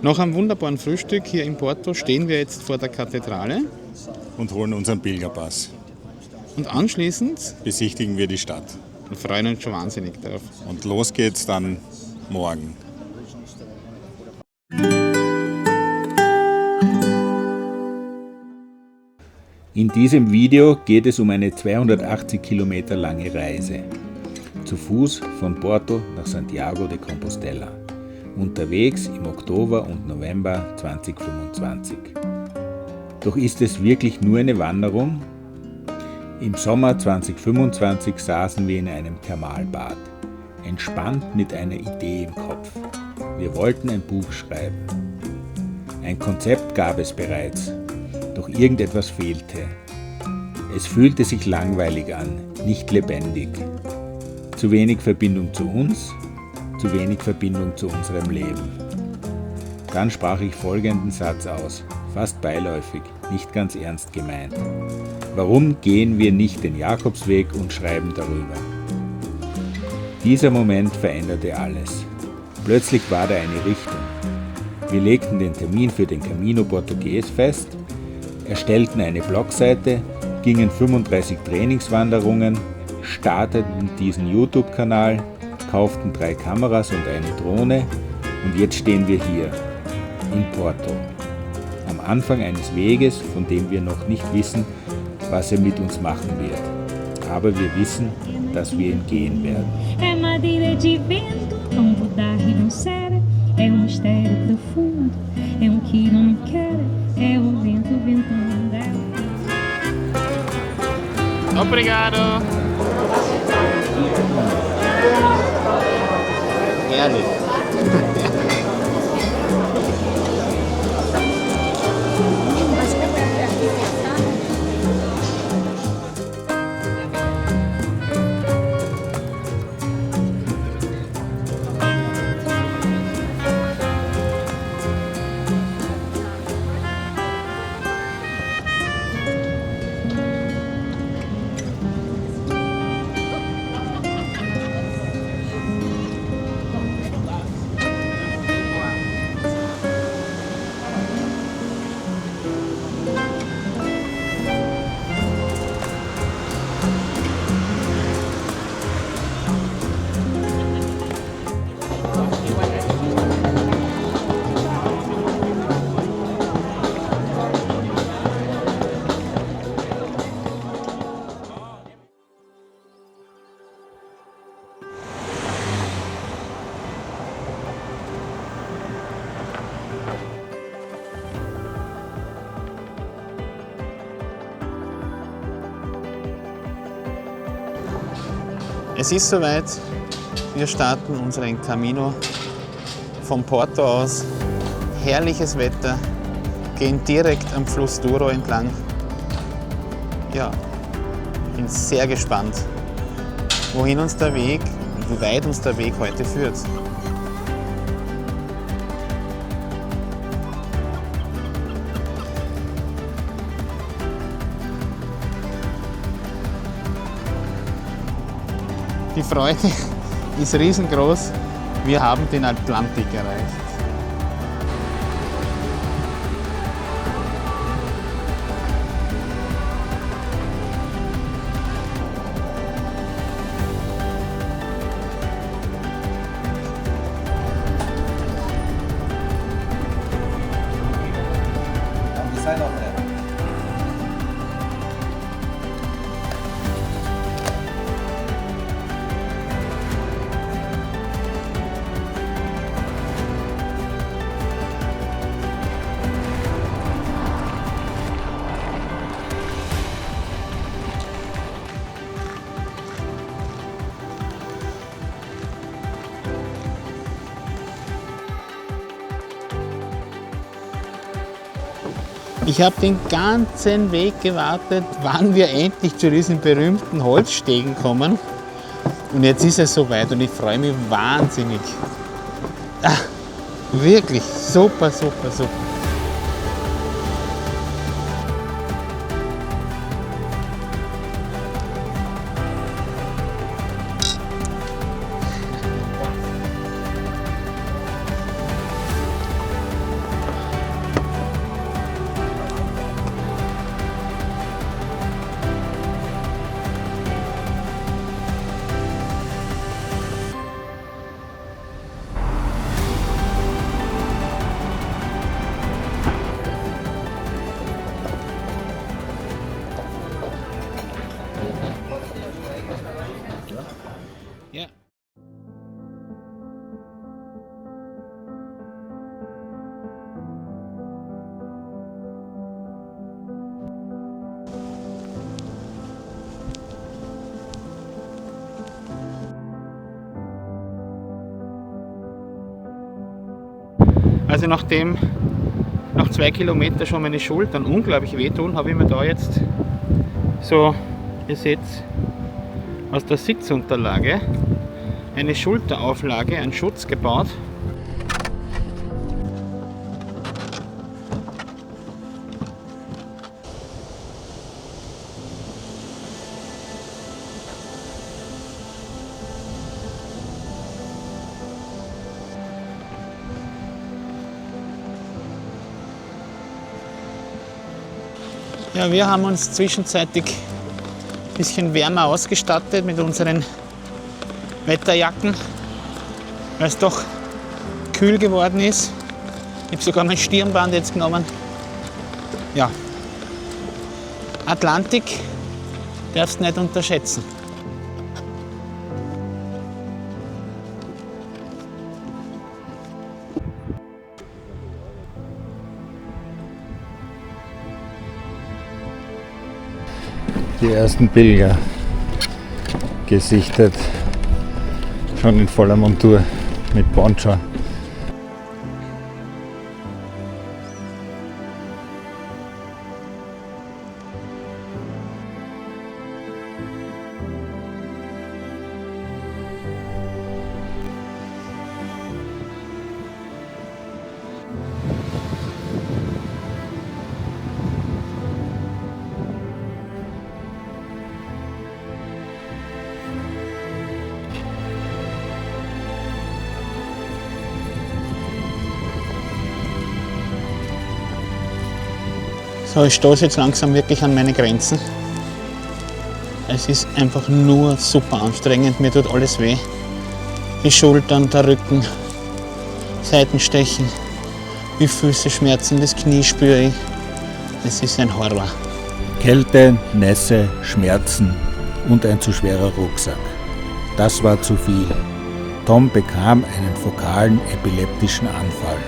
Nach einem wunderbaren Frühstück hier in Porto stehen wir jetzt vor der Kathedrale. Und holen unseren Pilgerpass. Und anschließend besichtigen wir die Stadt. Wir freuen uns schon wahnsinnig darauf. Und los geht's dann morgen. In diesem Video geht es um eine 280 Kilometer lange Reise. Zu Fuß von Porto nach Santiago de Compostela. Unterwegs im Oktober und November 2025. Doch ist es wirklich nur eine Wanderung? Im Sommer 2025 saßen wir in einem Thermalbad, entspannt mit einer Idee im Kopf. Wir wollten ein Buch schreiben. Ein Konzept gab es bereits, doch irgendetwas fehlte. Es fühlte sich langweilig an, nicht lebendig. Zu wenig Verbindung zu uns, zu wenig Verbindung zu unserem Leben. Dann sprach ich folgenden Satz aus, fast beiläufig, nicht ganz ernst gemeint. Warum gehen wir nicht den Jakobsweg und schreiben darüber? Dieser Moment veränderte alles. Plötzlich war da eine Richtung. Wir legten den Termin für den Camino Portugues fest, erstellten eine Blogseite, gingen 35 Trainingswanderungen, starteten diesen YouTube-Kanal, kauften 3 Kameras und eine Drohne und jetzt stehen wir hier, in Porto. Am Anfang eines Weges, von dem wir noch nicht wissen, was er mit uns machen wird. Aber wir wissen, dass wir ihn gehen werden. É madeira de vento, tombo da ribanceira. É mistério profundo, é que não me quer. É o vento ventando dela. Obrigado! Gerne. Es ist soweit, wir starten unseren Camino von Porto aus. Herrliches Wetter, gehen direkt am Fluss Douro entlang. Ja, bin sehr gespannt, wohin uns der Weg, wie weit uns der Weg heute führt. Die Freude ist riesengroß. Wir haben den Atlantik erreicht. Ich habe den ganzen Weg gewartet, wann wir endlich zu diesen berühmten Holzstegen kommen. Und jetzt ist es soweit und ich freue mich wahnsinnig. Ah, wirklich super, super, super. Also nachdem nach 2 Kilometern schon meine Schultern unglaublich wehtun, habe ich mir da jetzt so, ihr seht, aus der Sitzunterlage eine Schulterauflage, einen Schutz gebaut. Ja, wir haben uns zwischenzeitlich ein bisschen wärmer ausgestattet mit unseren Wetterjacken, weil es doch kühl geworden ist. Ich habe sogar mein Stirnband jetzt genommen. Ja, Atlantik darfst du nicht unterschätzen. Die ersten Pilger gesichtet, schon in voller Montur mit Poncho. So, ich stoße jetzt langsam wirklich an meine Grenzen. Es ist einfach nur super anstrengend, mir tut alles weh. Die Schultern, der Rücken, Seitenstechen, die Füße schmerzen, das Knie spüre ich. Es ist ein Horror. Kälte, Nässe, Schmerzen und ein zu schwerer Rucksack. Das war zu viel. Tom bekam einen fokalen epileptischen Anfall.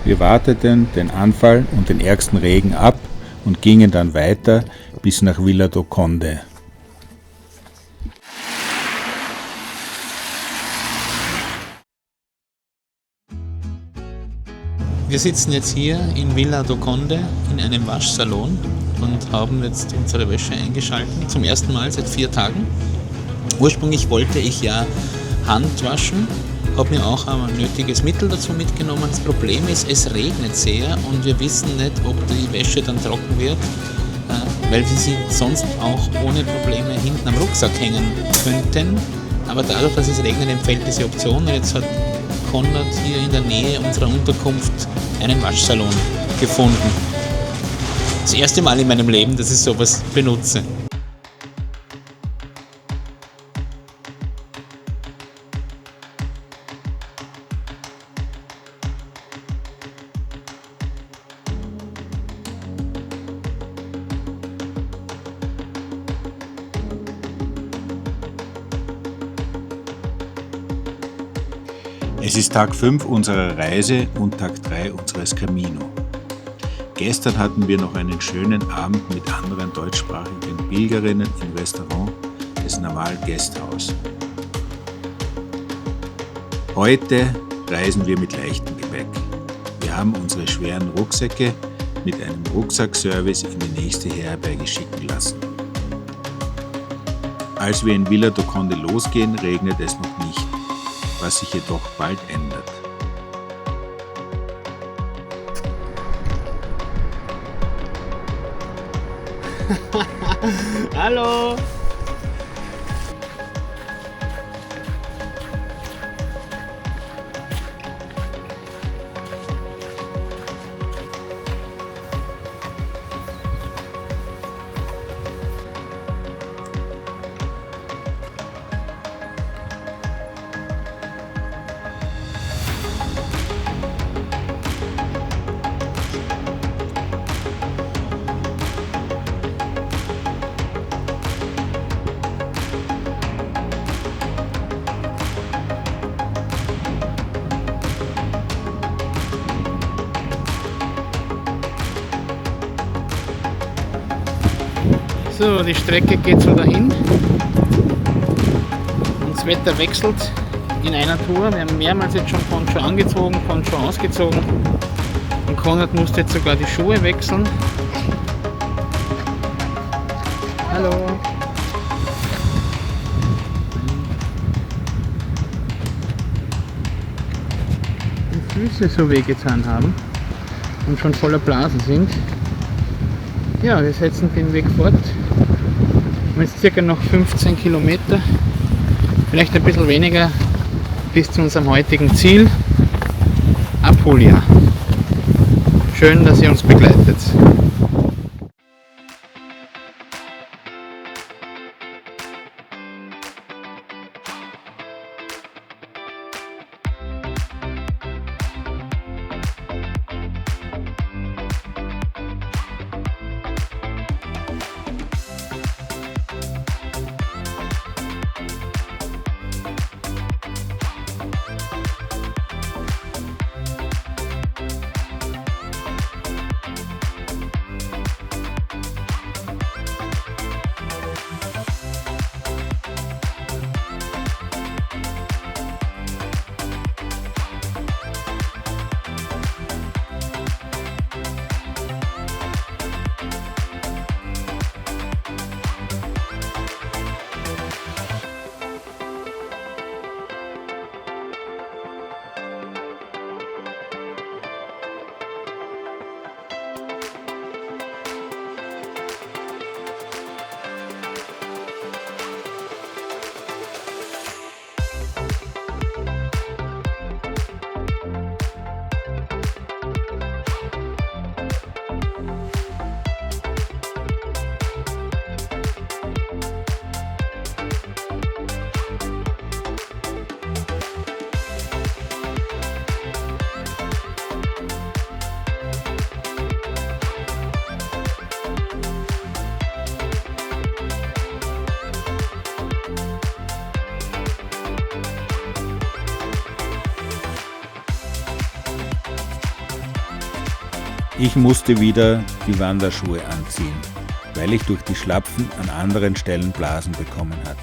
Wir warteten den Anfall und den ärgsten Regen ab und gingen dann weiter bis nach Villa do Conde. Wir sitzen jetzt hier in Villa do Conde in einem Waschsalon und haben jetzt unsere Wäsche eingeschalten, zum ersten Mal seit 4 Tagen. Ursprünglich wollte ich ja Hand waschen, habe mir auch ein nötiges Mittel dazu mitgenommen. Das Problem ist, es regnet sehr und wir wissen nicht, ob die Wäsche dann trocken wird, weil wir sie sonst auch ohne Probleme hinten am Rucksack hängen könnten. Aber dadurch, dass es regnet, entfällt diese Option und jetzt hat Konrad hier in der Nähe unserer Unterkunft einen Waschsalon gefunden. Das erste Mal in meinem Leben, dass ich sowas benutze. Es ist Tag 5 unserer Reise und Tag 3 unseres Camino. Gestern hatten wir noch einen schönen Abend mit anderen deutschsprachigen Pilgerinnen im Restaurant des Naval Guesthouse. Heute reisen wir mit leichtem Gepäck. Wir haben unsere schweren Rucksäcke mit einem Rucksackservice in die nächste Herberge schicken lassen. Als wir in Villa do Conde losgehen, regnet es noch nicht, was sich jedoch bald ändert. Hallo! So, die Strecke geht so dahin. Wetter wechselt in einer Tour. Wir haben mehrmals jetzt schon Poncho angezogen, Poncho ausgezogen. Und Konrad musste jetzt sogar die Schuhe wechseln. Hallo! Die Füße so wehgetan haben und schon voller Blasen sind. Ja, wir setzen den Weg fort. Wir haben jetzt circa noch 15 Kilometer, vielleicht ein bisschen weniger, bis zu unserem heutigen Ziel, Apulia. Schön, dass ihr uns begleitet. Ich musste wieder die Wanderschuhe anziehen, weil ich durch die Schlapfen an anderen Stellen Blasen bekommen hatte.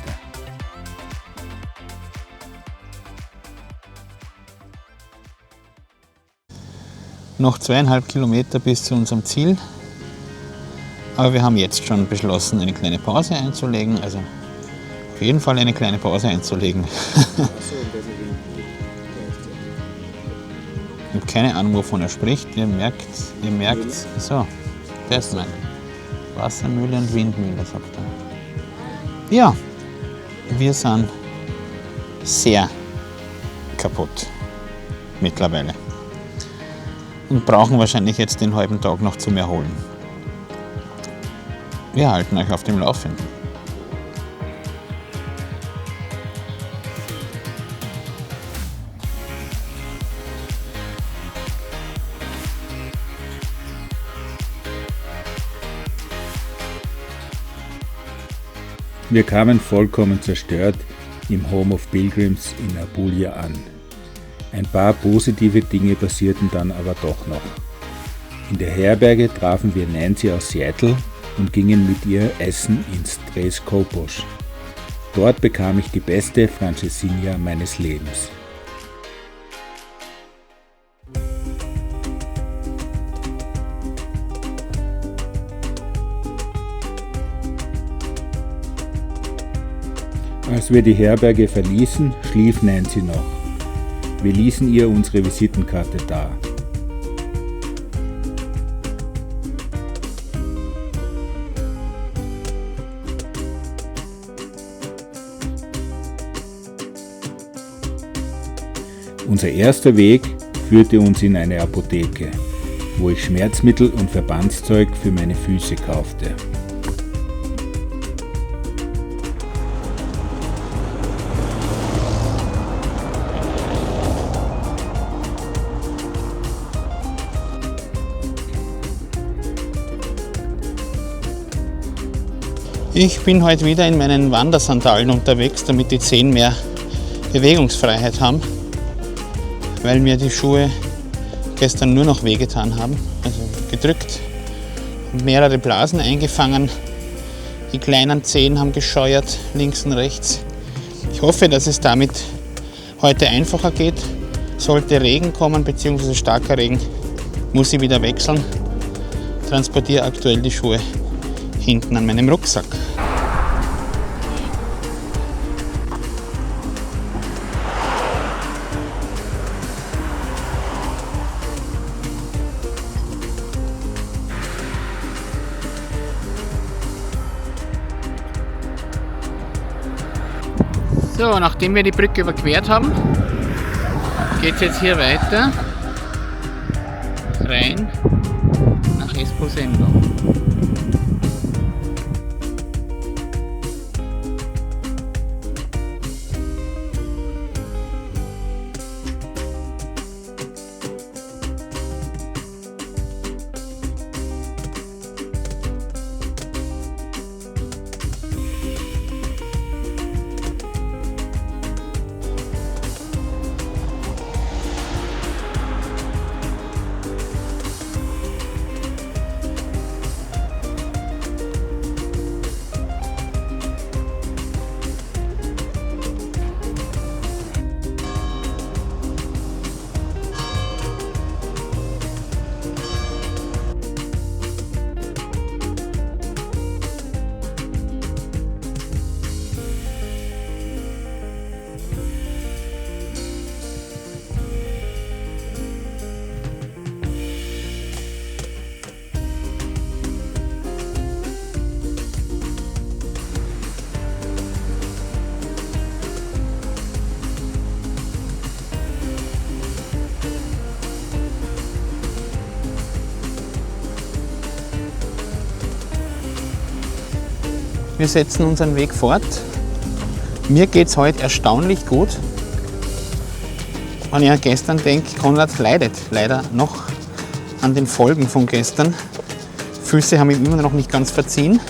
Noch 2,5 Kilometer bis zu unserem Ziel. Aber wir haben jetzt schon beschlossen, eine kleine Pause einzulegen. Also auf jeden Fall eine kleine Pause einzulegen. Ich habe keine Ahnung, wovon er spricht. Ihr merkt, so, das ist mein Wassermühle und Windmühle, sagt er. Ja, wir sind sehr kaputt mittlerweile und brauchen wahrscheinlich jetzt den halben Tag noch zum Erholen. Wir halten euch auf dem Laufenden. Wir kamen vollkommen zerstört im Home of Pilgrims in Apulia an. Ein paar positive Dinge passierten dann aber doch noch. In der Herberge trafen wir Nancy aus Seattle und gingen mit ihr essen ins Tres Copos. Dort bekam ich die beste Francesinha meines Lebens. Als wir die Herberge verließen, schlief Nancy noch. Wir ließen ihr unsere Visitenkarte da. Unser erster Weg führte uns in eine Apotheke, wo ich Schmerzmittel und Verbandszeug für meine Füße kaufte. Ich bin heute wieder in meinen Wandersandalen unterwegs, damit die Zehen mehr Bewegungsfreiheit haben, weil mir die Schuhe gestern nur noch wehgetan haben, also gedrückt, mehrere Blasen eingefangen, die kleinen Zehen haben gescheuert, links und rechts. Ich hoffe, dass es damit heute einfacher geht. Sollte Regen kommen bzw. starker Regen, muss ich wieder wechseln. Transportiere aktuell die Schuhe hinten an meinem Rucksack. So, nachdem wir die Brücke überquert haben, geht es jetzt hier weiter rein nach Esposendo. Wir setzen unseren Weg fort. Mir geht es heute erstaunlich gut. Wenn ich an gestern denke, Konrad leidet leider noch an den Folgen von gestern. Füße haben ihm immer noch nicht ganz verziehen.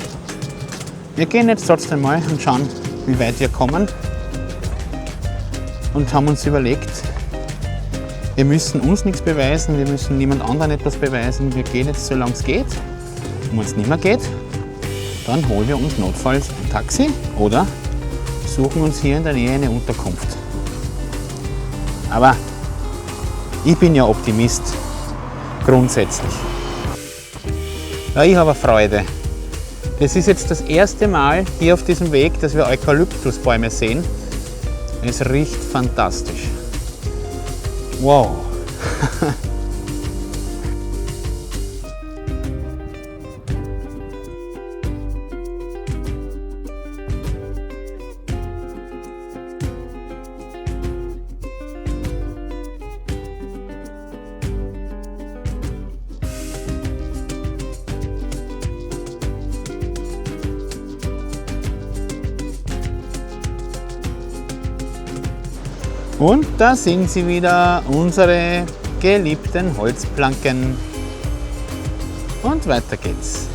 Wir gehen jetzt trotzdem mal und schauen, wie weit wir kommen. Und haben uns überlegt, wir müssen uns nichts beweisen, wir müssen niemand anderen etwas beweisen. Wir gehen jetzt, solange es geht. Und wenn es nicht mehr geht, dann holen wir uns notfalls ein Taxi oder suchen uns hier in der Nähe eine Unterkunft. Aber ich bin ja Optimist, grundsätzlich. Ja, ich habe Freude. Das ist jetzt das erste Mal hier auf diesem Weg, dass wir Eukalyptusbäume sehen. Es riecht fantastisch. Wow! Und da sind sie wieder, unsere geliebten Holzplanken. Und weiter geht's.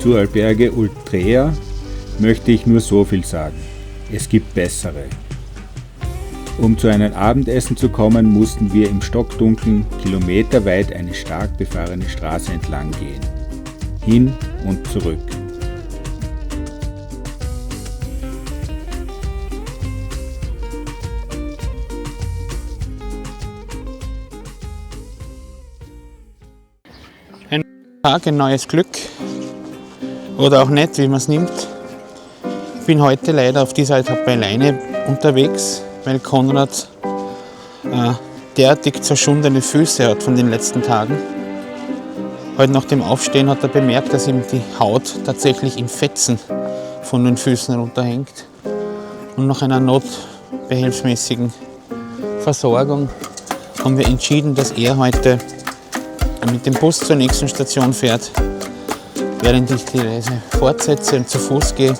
Zu Alberge Ultrea möchte ich nur so viel sagen. Es gibt bessere. Um zu einem Abendessen zu kommen, mussten wir im Stockdunkeln kilometerweit eine stark befahrene Straße entlang gehen. Hin und zurück. Ein Tag, ein neues Glück. Oder auch nicht, wie man es nimmt. Ich bin heute leider auf dieser Etappe alleine unterwegs, weil Konrad derartig zerschundene Füße hat von den letzten Tagen. Heute nach dem Aufstehen hat er bemerkt, dass ihm die Haut tatsächlich in Fetzen von den Füßen runterhängt. Und nach einer notbehelfsmäßigen Versorgung haben wir entschieden, dass er heute mit dem Bus zur nächsten Station fährt, während ich die Reise fortsetze und zu Fuß gehe.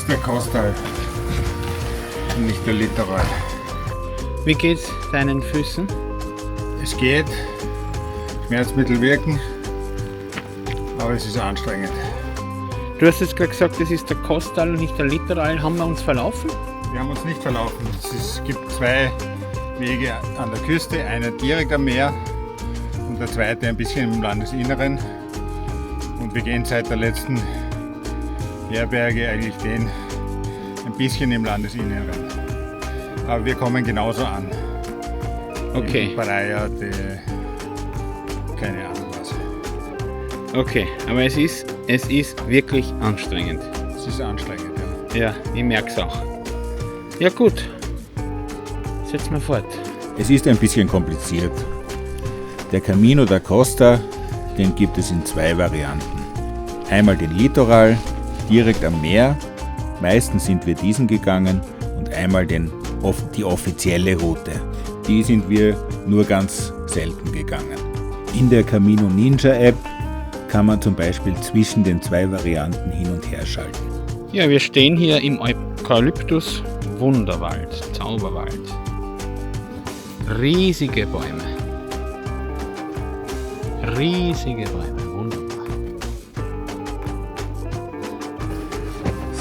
der Kostal und nicht der Litoral. Wie geht's deinen Füßen? Es geht, Schmerzmittel wirken, aber es ist anstrengend. Du hast jetzt gerade gesagt, das ist der Kostal und nicht der Litoral. Haben wir uns verlaufen? Wir haben uns nicht verlaufen. Es gibt zwei Wege an der Küste, einer direkt am Meer und der zweite ein bisschen im Landesinneren. Und wir gehen seit der letzten Herberge eigentlich den ein bisschen im Landesinneren. Aber wir kommen genauso an. Okay. Praia de keine Ahnung was. Okay, aber es ist wirklich anstrengend. Es ist anstrengend, ja. Ja, ich merke es auch. Ja gut, setzen wir fort. Es ist ein bisschen kompliziert. Der Camino da Costa, den gibt es in zwei Varianten. Einmal den Litoral, direkt am Meer, meistens sind wir diesen gegangen, und einmal die offizielle Route. Die sind wir nur ganz selten gegangen. In der Camino Ninja App kann man zum Beispiel zwischen den zwei Varianten hin und her schalten. Ja, wir stehen hier im Eukalyptus Wunderwald, Zauberwald. Riesige Bäume. Riesige Bäume, wunderbar.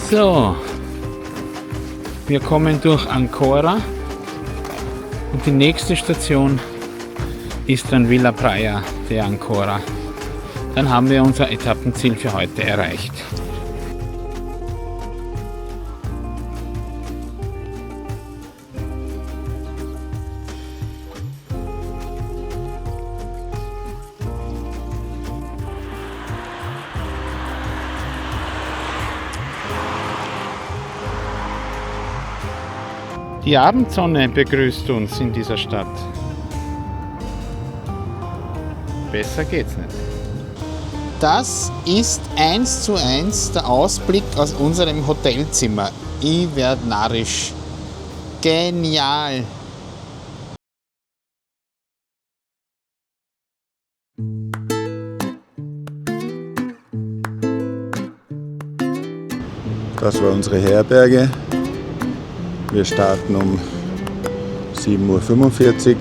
So, wir kommen durch Ancora und die nächste Station ist dann Villa Praia de Ancora. Dann haben wir unser Etappenziel für heute erreicht. Die Abendsonne begrüßt uns in dieser Stadt. Besser geht's nicht. Das ist 1:1 der Ausblick aus unserem Hotelzimmer. Ich werd narrisch. Genial! Das war unsere Herberge. Wir starten um 7:45 Uhr.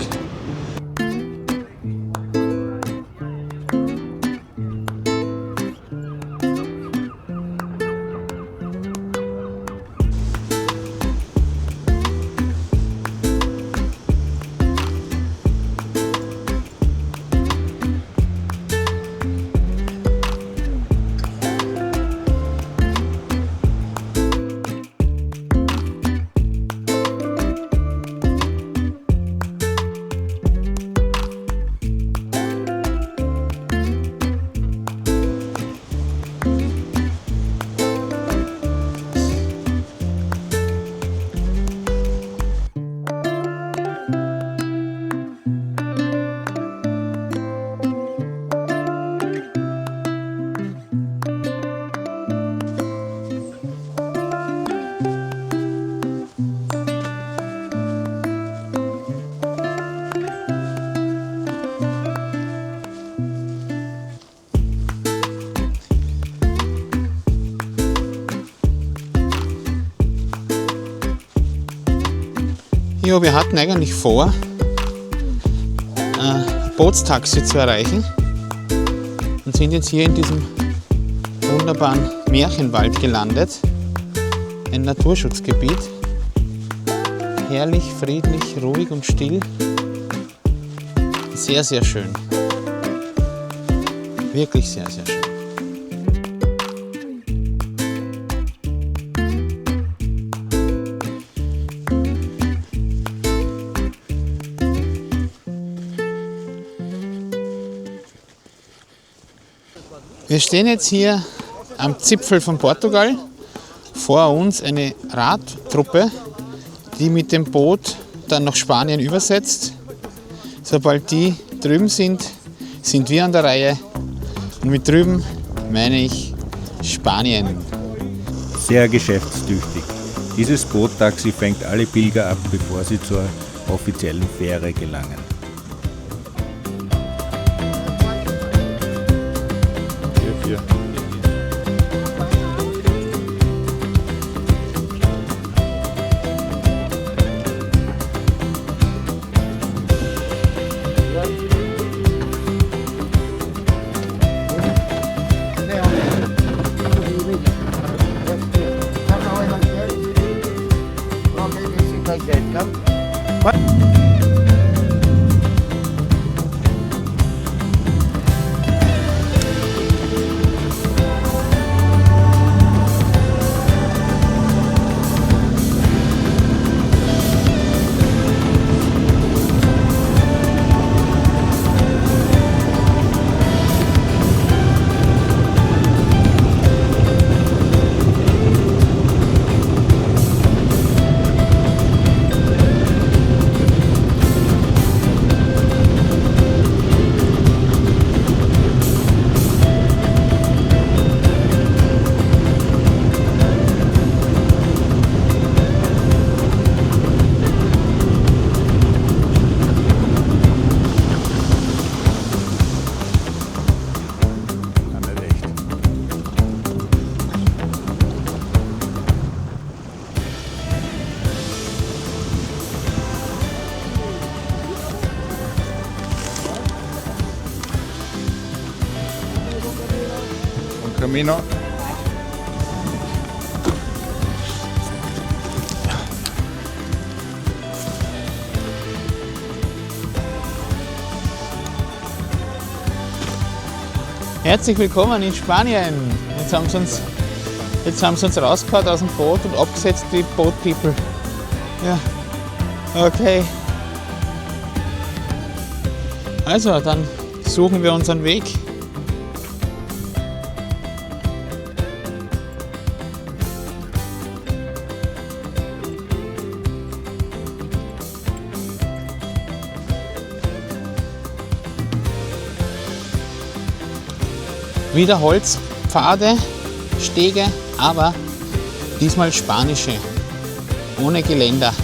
Ja, wir hatten eigentlich vor, ein Bootstaxi zu erreichen und sind jetzt hier in diesem wunderbaren Märchenwald gelandet. Ein Naturschutzgebiet. Herrlich, friedlich, ruhig und still. Sehr, sehr schön. Wirklich sehr, sehr schön. Wir stehen jetzt hier am Zipfel von Portugal. Vor uns eine Radtruppe, die mit dem Boot dann nach Spanien übersetzt. Sobald die drüben sind, sind wir an der Reihe. Und mit drüben meine ich Spanien. Sehr geschäftstüchtig. Dieses Boottaxi fängt alle Pilger ab, bevor sie zur offiziellen Fähre gelangen. Camino. Herzlich willkommen in Spanien. Jetzt haben sie uns rausgehauen aus dem Boot und abgesetzt, die Boat People. Ja, okay. Also, dann suchen wir unseren Weg. Wieder Holzpfade, Stege, aber diesmal spanische, ohne Geländer.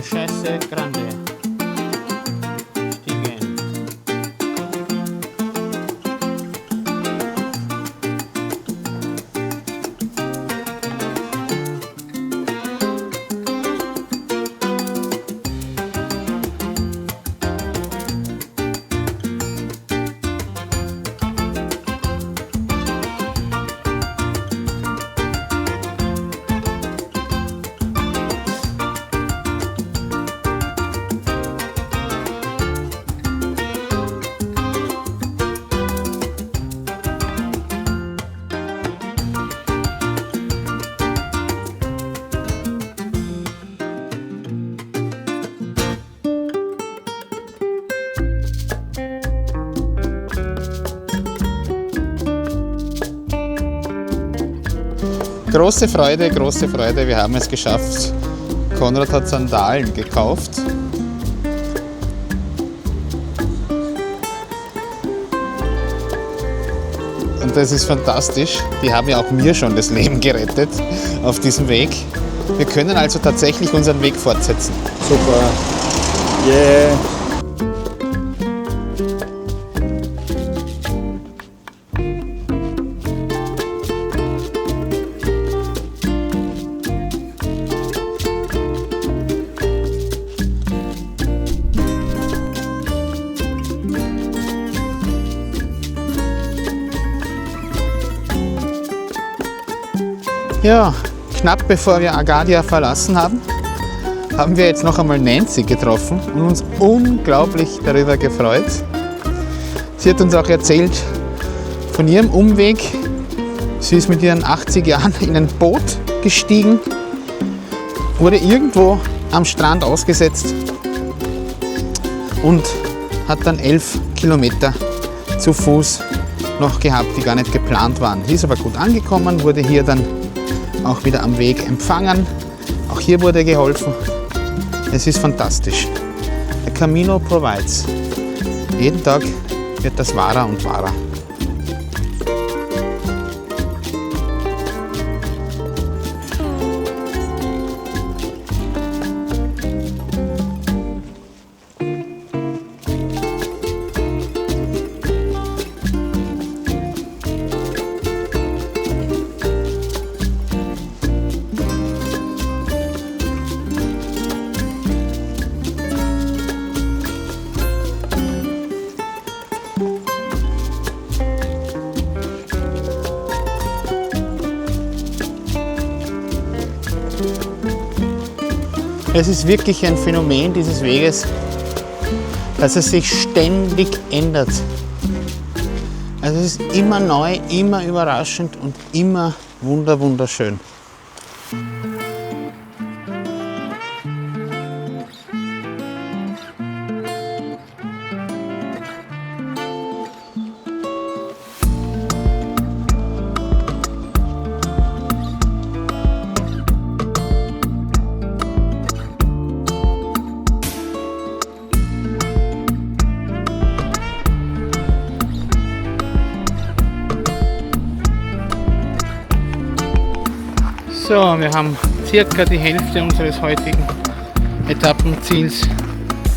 Scheiße Grande. Stiegen. Große Freude, wir haben es geschafft. Konrad hat Sandalen gekauft. Und das ist fantastisch. Die haben ja auch mir schon das Leben gerettet auf diesem Weg. Wir können also tatsächlich unseren Weg fortsetzen. Super. Yeah. Ja, knapp bevor wir Agadir verlassen haben, haben wir jetzt noch einmal Nancy getroffen und uns unglaublich darüber gefreut. Sie hat uns auch erzählt von ihrem Umweg. Sie ist mit ihren 80 Jahren in ein Boot gestiegen, wurde irgendwo am Strand ausgesetzt und hat dann 11 Kilometer zu Fuß noch gehabt, die gar nicht geplant waren. Sie ist aber gut angekommen, wurde hier dann auch wieder am Weg empfangen. Auch hier wurde geholfen. Es ist fantastisch. Der Camino provides. Jeden Tag wird das wahrer und wahrer. Es ist wirklich ein Phänomen dieses Weges, dass es sich ständig ändert. Also es ist immer neu, immer überraschend und immer wunderschön. So, wir haben circa die Hälfte unseres heutigen Etappenziels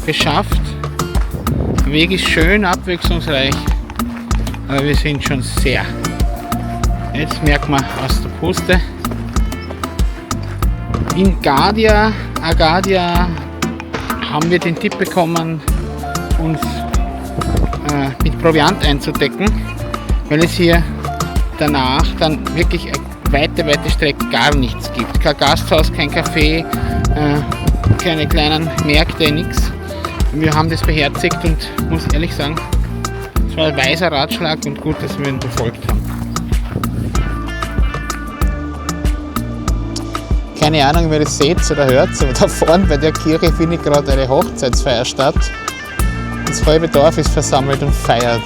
geschafft. Der Weg ist schön abwechslungsreich, aber wir sind schon sehr. Jetzt merkt man aus der Puste. In Agadia haben wir den Tipp bekommen, uns mit Proviant einzudecken, weil es hier danach dann wirklich weite Strecke gar nichts gibt. Kein Gasthaus, kein Café, keine kleinen Märkte, nichts. Wir haben das beherzigt und muss ehrlich sagen, es war ein weiser Ratschlag und gut, dass wir ihn befolgt haben. Keine Ahnung, wer das seht oder hört, aber da vorne bei der Kirche findet gerade eine Hochzeitsfeier statt. Das halbe Dorf ist versammelt und feiert.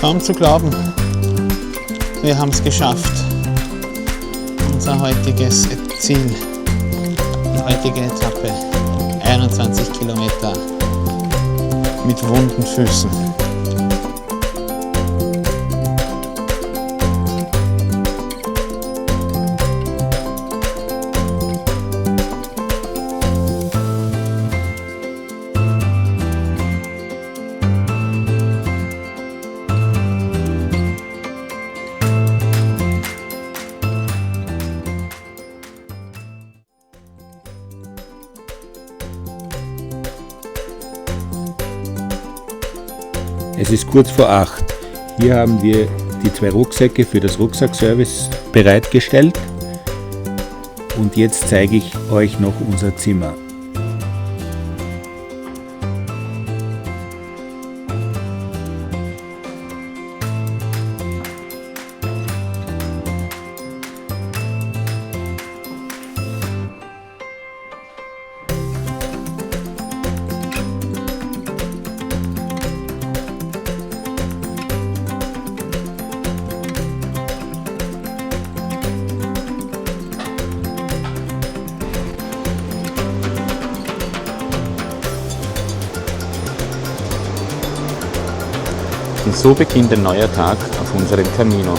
Kaum zu glauben, wir haben es geschafft. Unser heutiges Ziel, die heutige Etappe, 21 Kilometer mit wunden Füßen. Es ist kurz vor 8. Hier haben wir die 2 Rucksäcke für das Rucksackservice bereitgestellt. Und jetzt zeige ich euch noch unser Zimmer. Und so beginnt ein neuer Tag auf unserem Camino.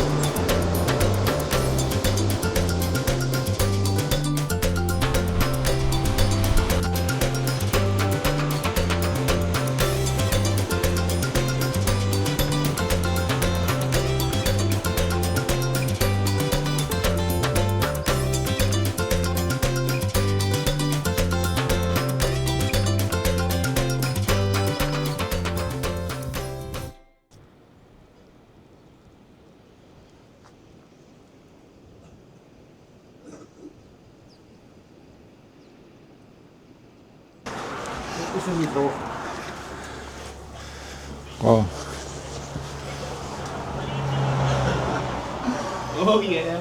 Oh. Oh yeah.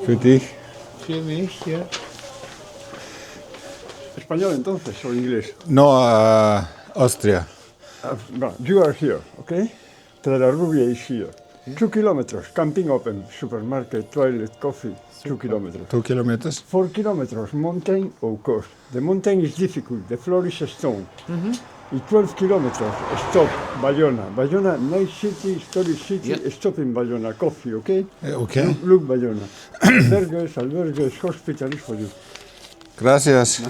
Für dich. Für mich, ja. Español entonces o inglés? No, Austria. You are here, okay? Terra Rubia is here. 2 kilometers, camping open, supermarket, toilet, coffee, 2 kilometers. 2 kilometers. 4 kilometers, mountain or coast. The mountain is difficult, the floor is stone. In 12 kilometers, stop, Bayona. Bayona, nice city, historic city, Yeah. stop in Bayona, coffee, okay? Okay. Look Bayona. Albergues, hospital is for you. Gracias.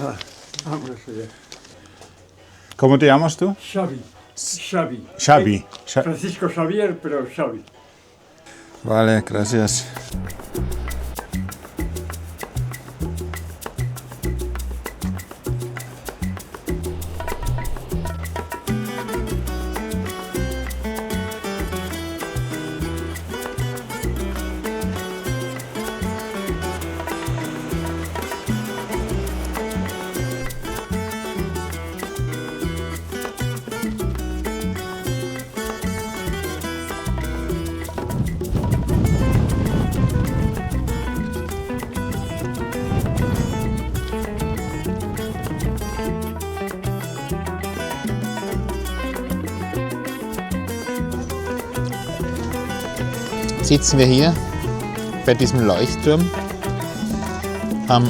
Vámonos allá. ¿Cómo te llamas tú? Xavi. Xavi. Xavi. Francisco Xavier, pero Xavi. Vale, gracias. Sitzen wir hier bei diesem Leuchtturm, haben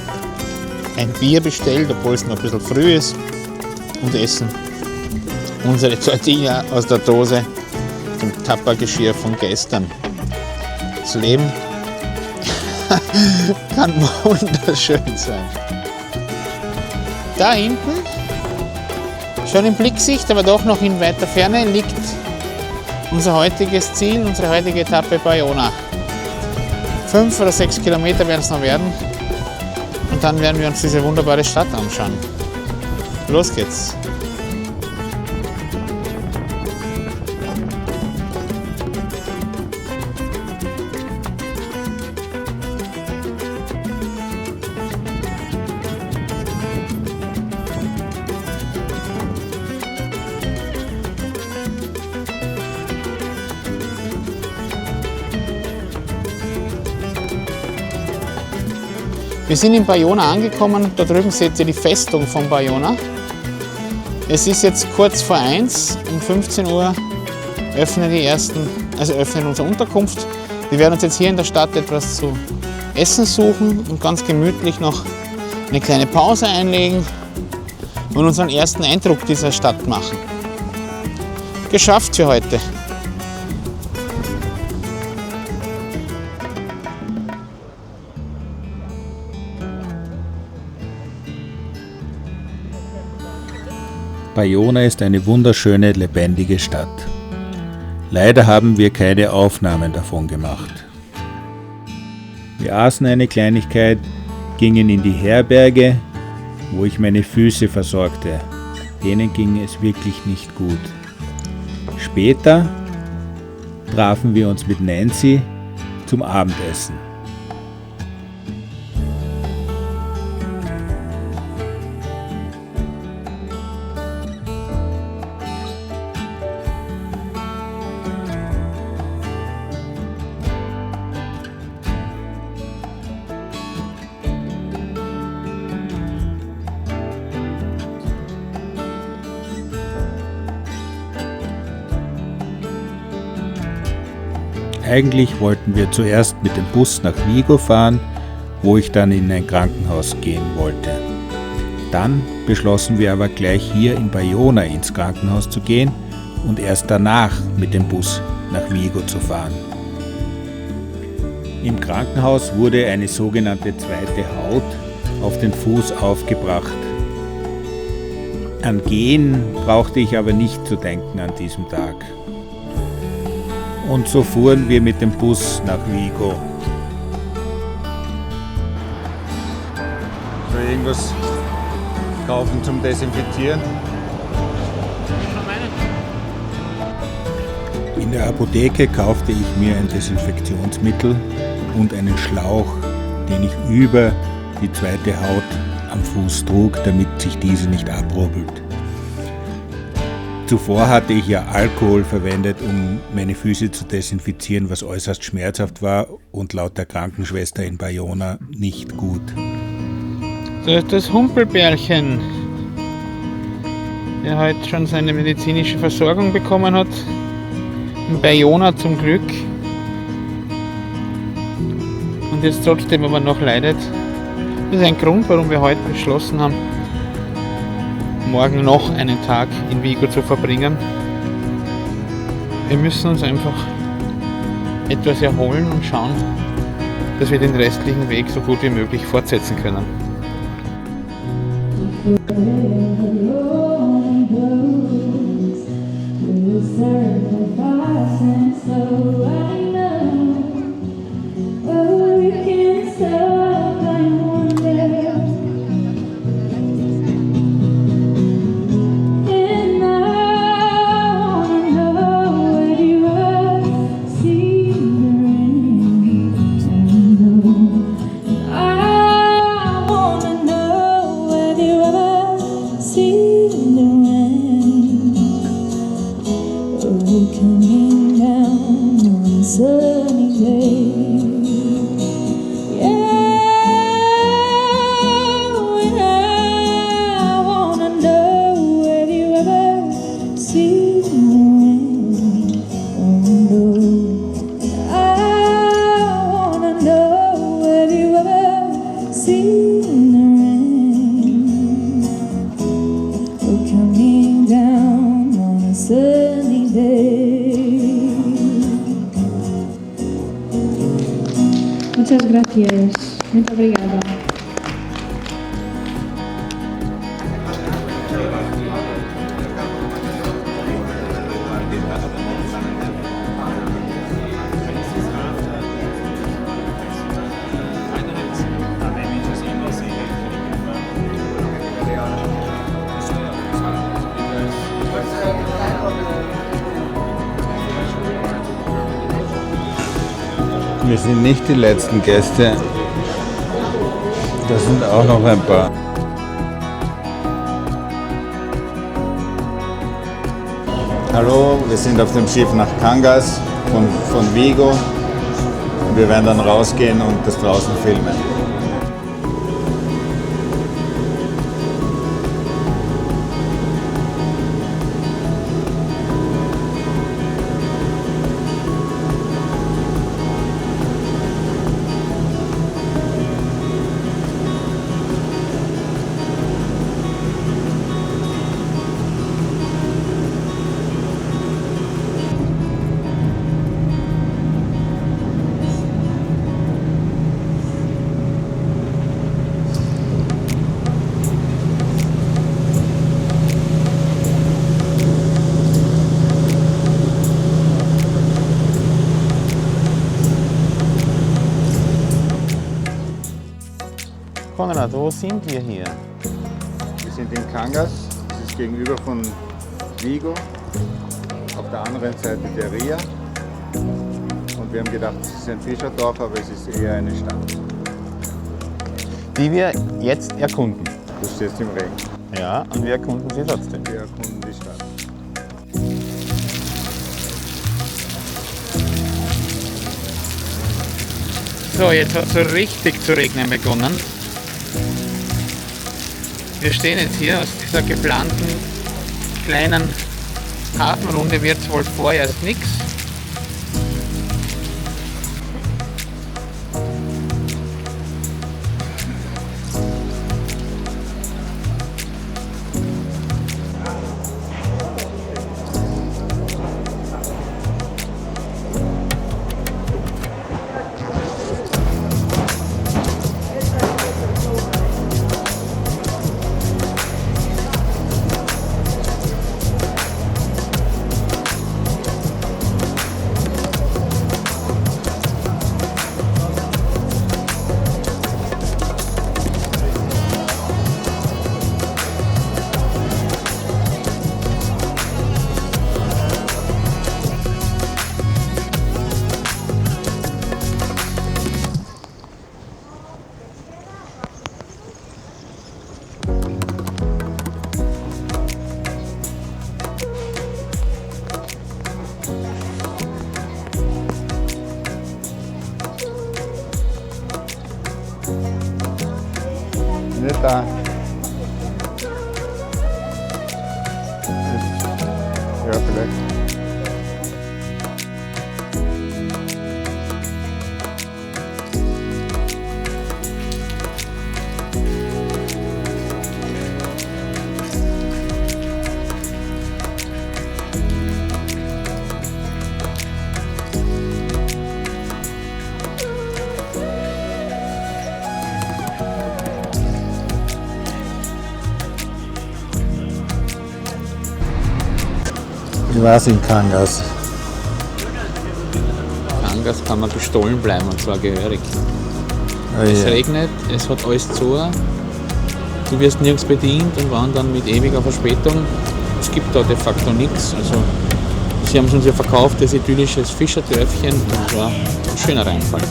ein Bier bestellt, obwohl es noch ein bisschen früh ist, und essen unsere Tortilla aus der Dose, dem Tuppergeschirr von gestern. Das Leben kann wunderschön sein. Da hinten, schon in Blicksicht, aber doch noch in weiter Ferne, liegt unser heutiges Ziel, unsere heutige Etappe Bayona. 5 oder 6 Kilometer werden es noch werden. Und dann werden wir uns diese wunderbare Stadt anschauen. Los geht's! Wir sind in Bayona angekommen, da drüben seht ihr die Festung von Bayona. Es ist jetzt kurz vor 1, um 15 Uhr öffnen unsere Unterkunft. Wir werden uns jetzt hier in der Stadt etwas zu essen suchen und ganz gemütlich noch eine kleine Pause einlegen und unseren ersten Eindruck dieser Stadt machen. Geschafft für heute. Bayona ist eine wunderschöne, lebendige Stadt. Leider haben wir keine Aufnahmen davon gemacht. Wir aßen eine Kleinigkeit, gingen in die Herberge, wo ich meine Füße versorgte. Denen ging es wirklich nicht gut. Später trafen wir uns mit Nancy zum Abendessen. Eigentlich wollten wir zuerst mit dem Bus nach Vigo fahren, wo ich dann in ein Krankenhaus gehen wollte. Dann beschlossen wir aber gleich hier in Bayona ins Krankenhaus zu gehen und erst danach mit dem Bus nach Vigo zu fahren. Im Krankenhaus wurde eine sogenannte zweite Haut auf den Fuß aufgebracht. An Gehen brauchte ich aber nicht zu denken an diesem Tag. Und so fuhren wir mit dem Bus nach Vigo. So irgendwas kaufen zum Desinfizieren. In der Apotheke kaufte ich mir ein Desinfektionsmittel und einen Schlauch, den ich über die zweite Haut am Fuß trug, damit sich diese nicht abrubbelt. Zuvor hatte ich ja Alkohol verwendet, um meine Füße zu desinfizieren, was äußerst schmerzhaft war und laut der Krankenschwester in Bayona nicht gut. Da ist das Humpelbärchen, der heute schon seine medizinische Versorgung bekommen hat. In Bayona zum Glück. Und jetzt trotzdem aber noch leidet. Das ist ein Grund, warum wir heute beschlossen haben, morgen noch einen Tag in Vigo zu verbringen. Wir müssen uns einfach etwas erholen und schauen, dass wir den restlichen Weg so gut wie möglich fortsetzen können. Muchas gracias. Muito obrigada. Wir sind nicht die letzten Gäste, da sind auch noch ein paar. Hallo, wir sind auf dem Schiff nach Cangas von Vigo und wir werden dann rausgehen und das draußen filmen. Konrad, wo sind wir hier? Wir sind in Cangas, das ist gegenüber von Vigo, auf der anderen Seite der Ria. Und wir haben gedacht, es ist ein Fischerdorf, aber es ist eher eine Stadt. Die wir jetzt erkunden. Du stehst im Regen. Ja, und wir erkunden sie trotzdem. Wir erkunden die Stadt. So, jetzt hat es so richtig zu regnen begonnen. Wir stehen jetzt hier aus dieser geplanten kleinen Hafenrunde, wird es wohl vorerst nichts. Nicht da. Ja, vielleicht. Ich weiß in Kangas. Kangas kann man gestohlen bleiben, und zwar gehörig. Oh, Es ja. regnet, es hat alles zu. Du wirst nirgends bedient und waren dann mit ewiger Verspätung. Es gibt da de facto nichts. Also, sie haben es uns ja verkauft, das idyllisches Fischerdörfchen. Das war ein schöner Reinfall.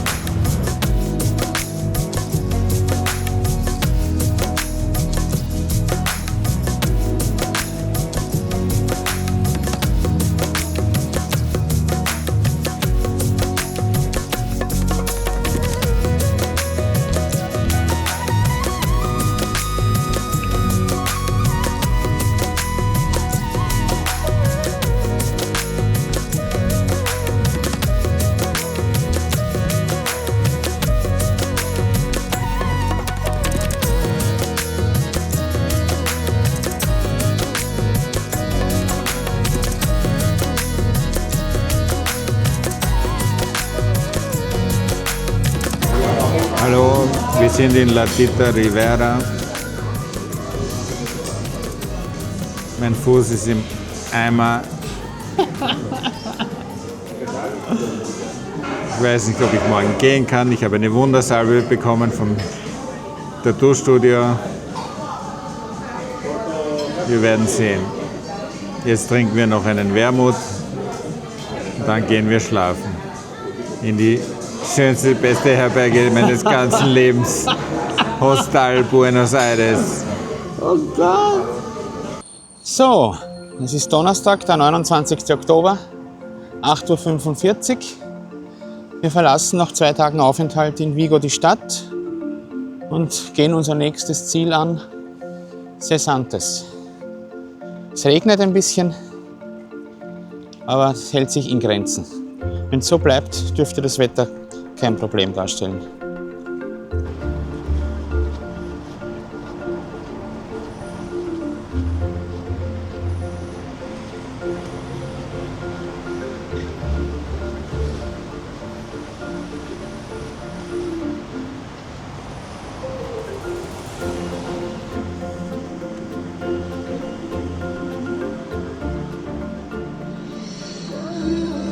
Hallo, wir sind in La Tita Rivera. Mein Fuß ist im Eimer. Ich weiß nicht, ob ich morgen gehen kann. Ich habe eine Wundersalbe bekommen vom Tattoo-Studio. Wir werden sehen. Jetzt trinken wir noch einen Wermut und dann gehen wir schlafen. In die schönste, beste Herberge meines ganzen Lebens. Hostal Buenos Aires. So, es ist Donnerstag, der 29. Oktober, 8:45 Uhr. Wir verlassen nach 2 Tagen Aufenthalt in Vigo die Stadt und gehen unser nächstes Ziel an, Sesantes. Es regnet ein bisschen, aber es hält sich in Grenzen. Wenn es so bleibt, dürfte das Wetter kein Problem darstellen.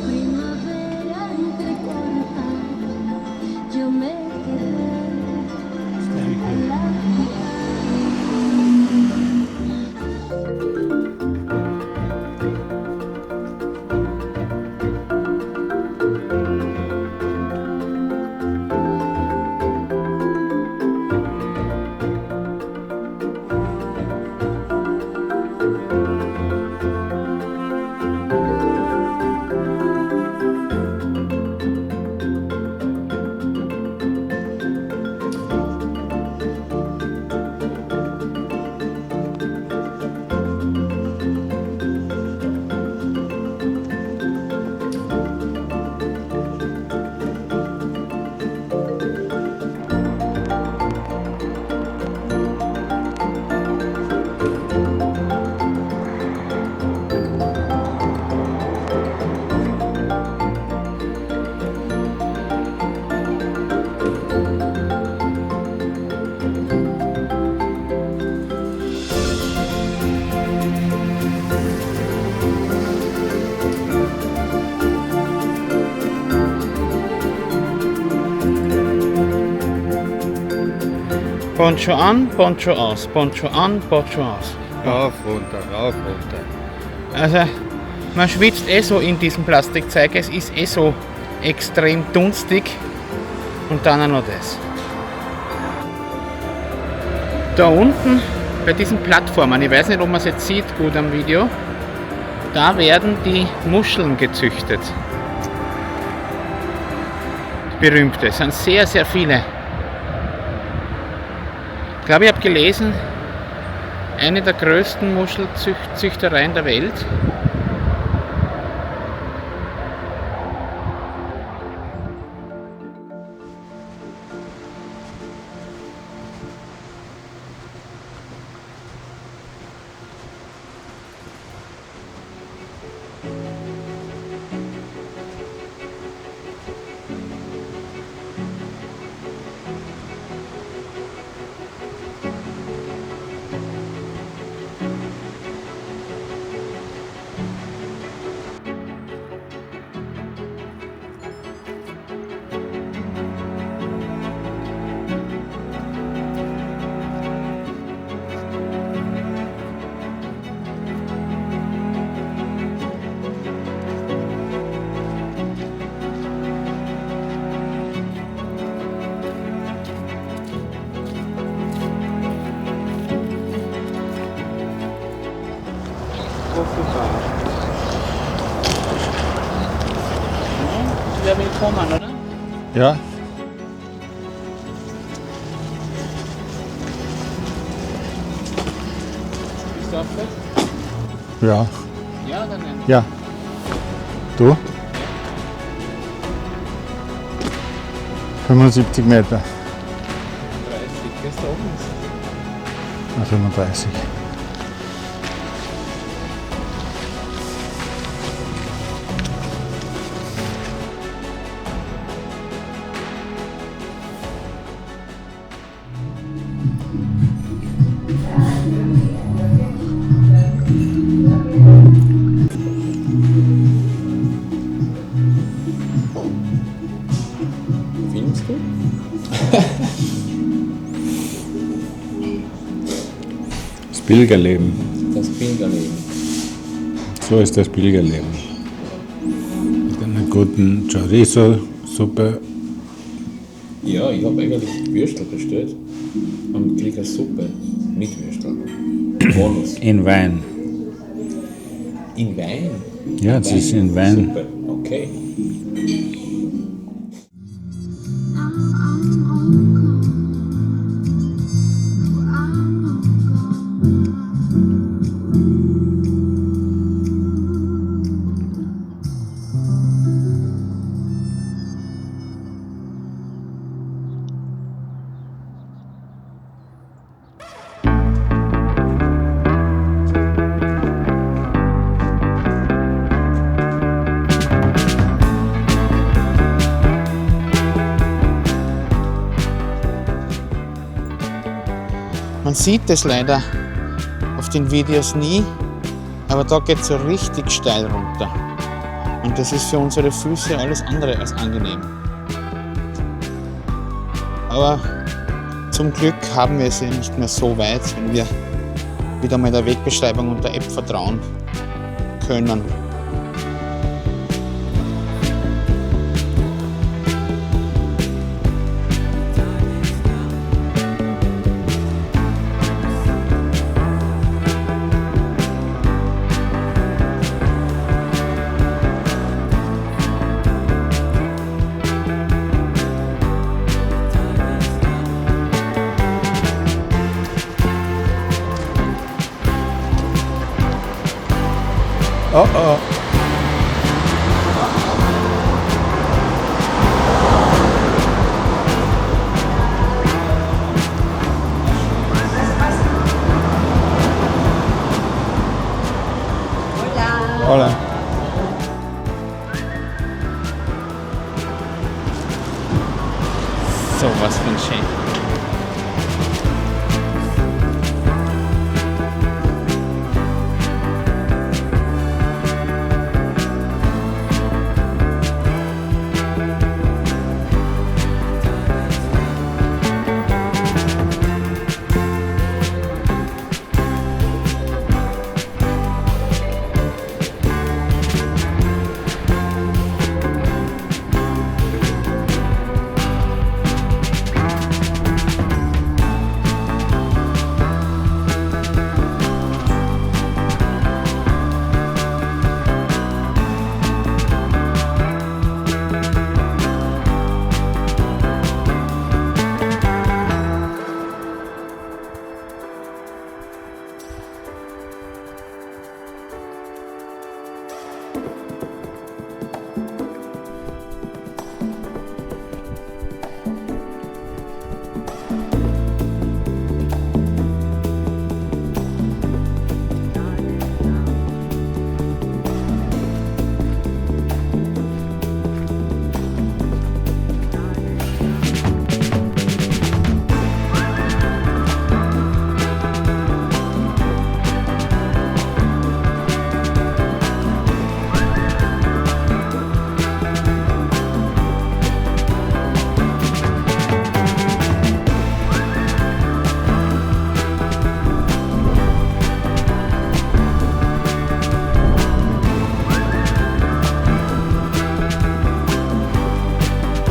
Primavera entrecortada, yo me quedé a la Poncho an, Poncho aus, Poncho an, Poncho aus. Rauf, runter, rauf, runter. Also, man schwitzt eh so in diesem Plastikzeug, es ist eh so extrem dunstig. Und dann auch noch das. Da unten bei diesen Plattformen, ich weiß nicht, ob man es jetzt sieht gut am Video, da werden die Muscheln gezüchtet. Berühmte, es sind sehr, sehr viele. Ich glaube, ich habe gelesen, eine der größten Muschelzüchtereien der Welt. Ja, willkommen, oder? Ja, Bist du aufgehört? ja, Ja oder nein? ja. Du? 75 Meter. 30, gehst du oben? Na, 35. Filmst du? Das Pilgerleben. Das Pilgerleben. So ist das Pilgerleben. Mit einer guten Chorizo-Suppe. Ja, ich habe eigentlich Würstel bestellt und kriege eine Suppe mit Würstel. Bonus. In Wein. In Wein? Ja, es ist in Wein. Suppe. Okay. Man sieht es leider auf den Videos nie, aber da geht es so richtig steil runter. Und das ist für unsere Füße alles andere als angenehm. Aber zum Glück haben wir sie nicht mehr so weit, wenn wir wieder mal der Wegbeschreibung und der App vertrauen können. Oh oh. Hola. So, was für ein Schäden.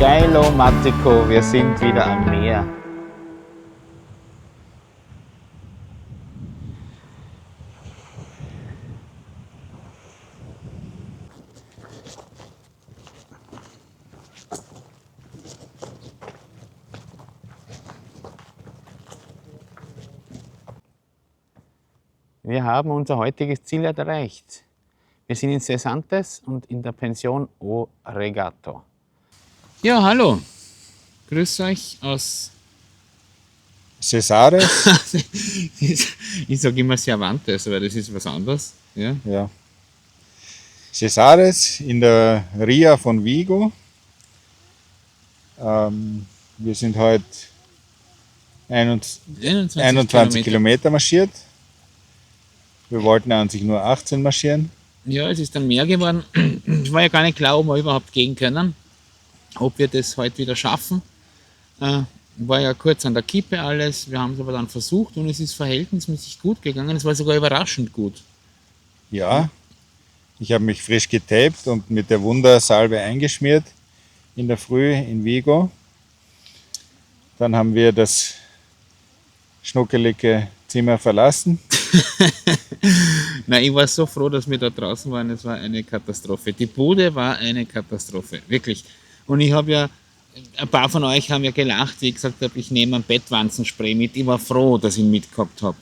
Geilo Mattico, wir sind wieder am Meer. Wir haben unser heutiges Ziel erreicht. Wir sind in Cesantes und in der Pension O Regato. Ja, hallo. Grüß euch aus... Cesares. Ich sage immer Cervantes, aber das ist was anderes. Ja. Ja. Cesares in der Ria von Vigo. Wir sind heute 21 Kilometer marschiert. Wir wollten an sich nur 18 marschieren. Ja, es ist dann mehr geworden. Es war ja gar nicht klar, ob wir überhaupt gehen können, ob wir das heute wieder schaffen. War ja kurz an der Kippe alles, wir haben es aber dann versucht und es ist verhältnismäßig gut gegangen. Es war sogar überraschend gut. Ja, ich habe mich frisch getaped und mit der Wundersalbe eingeschmiert in der Früh in Vigo. Dann haben wir das schnuckelige Zimmer verlassen. Nein, ich war so froh, dass wir da draußen waren. Es war eine Katastrophe. Die Bude war eine Katastrophe, wirklich. Und ich habe ja, ein paar von euch haben ja gelacht, wie ich gesagt habe, ich nehme ein Bettwanzenspray mit. Ich war froh, dass ich ihn mitgehabt habe.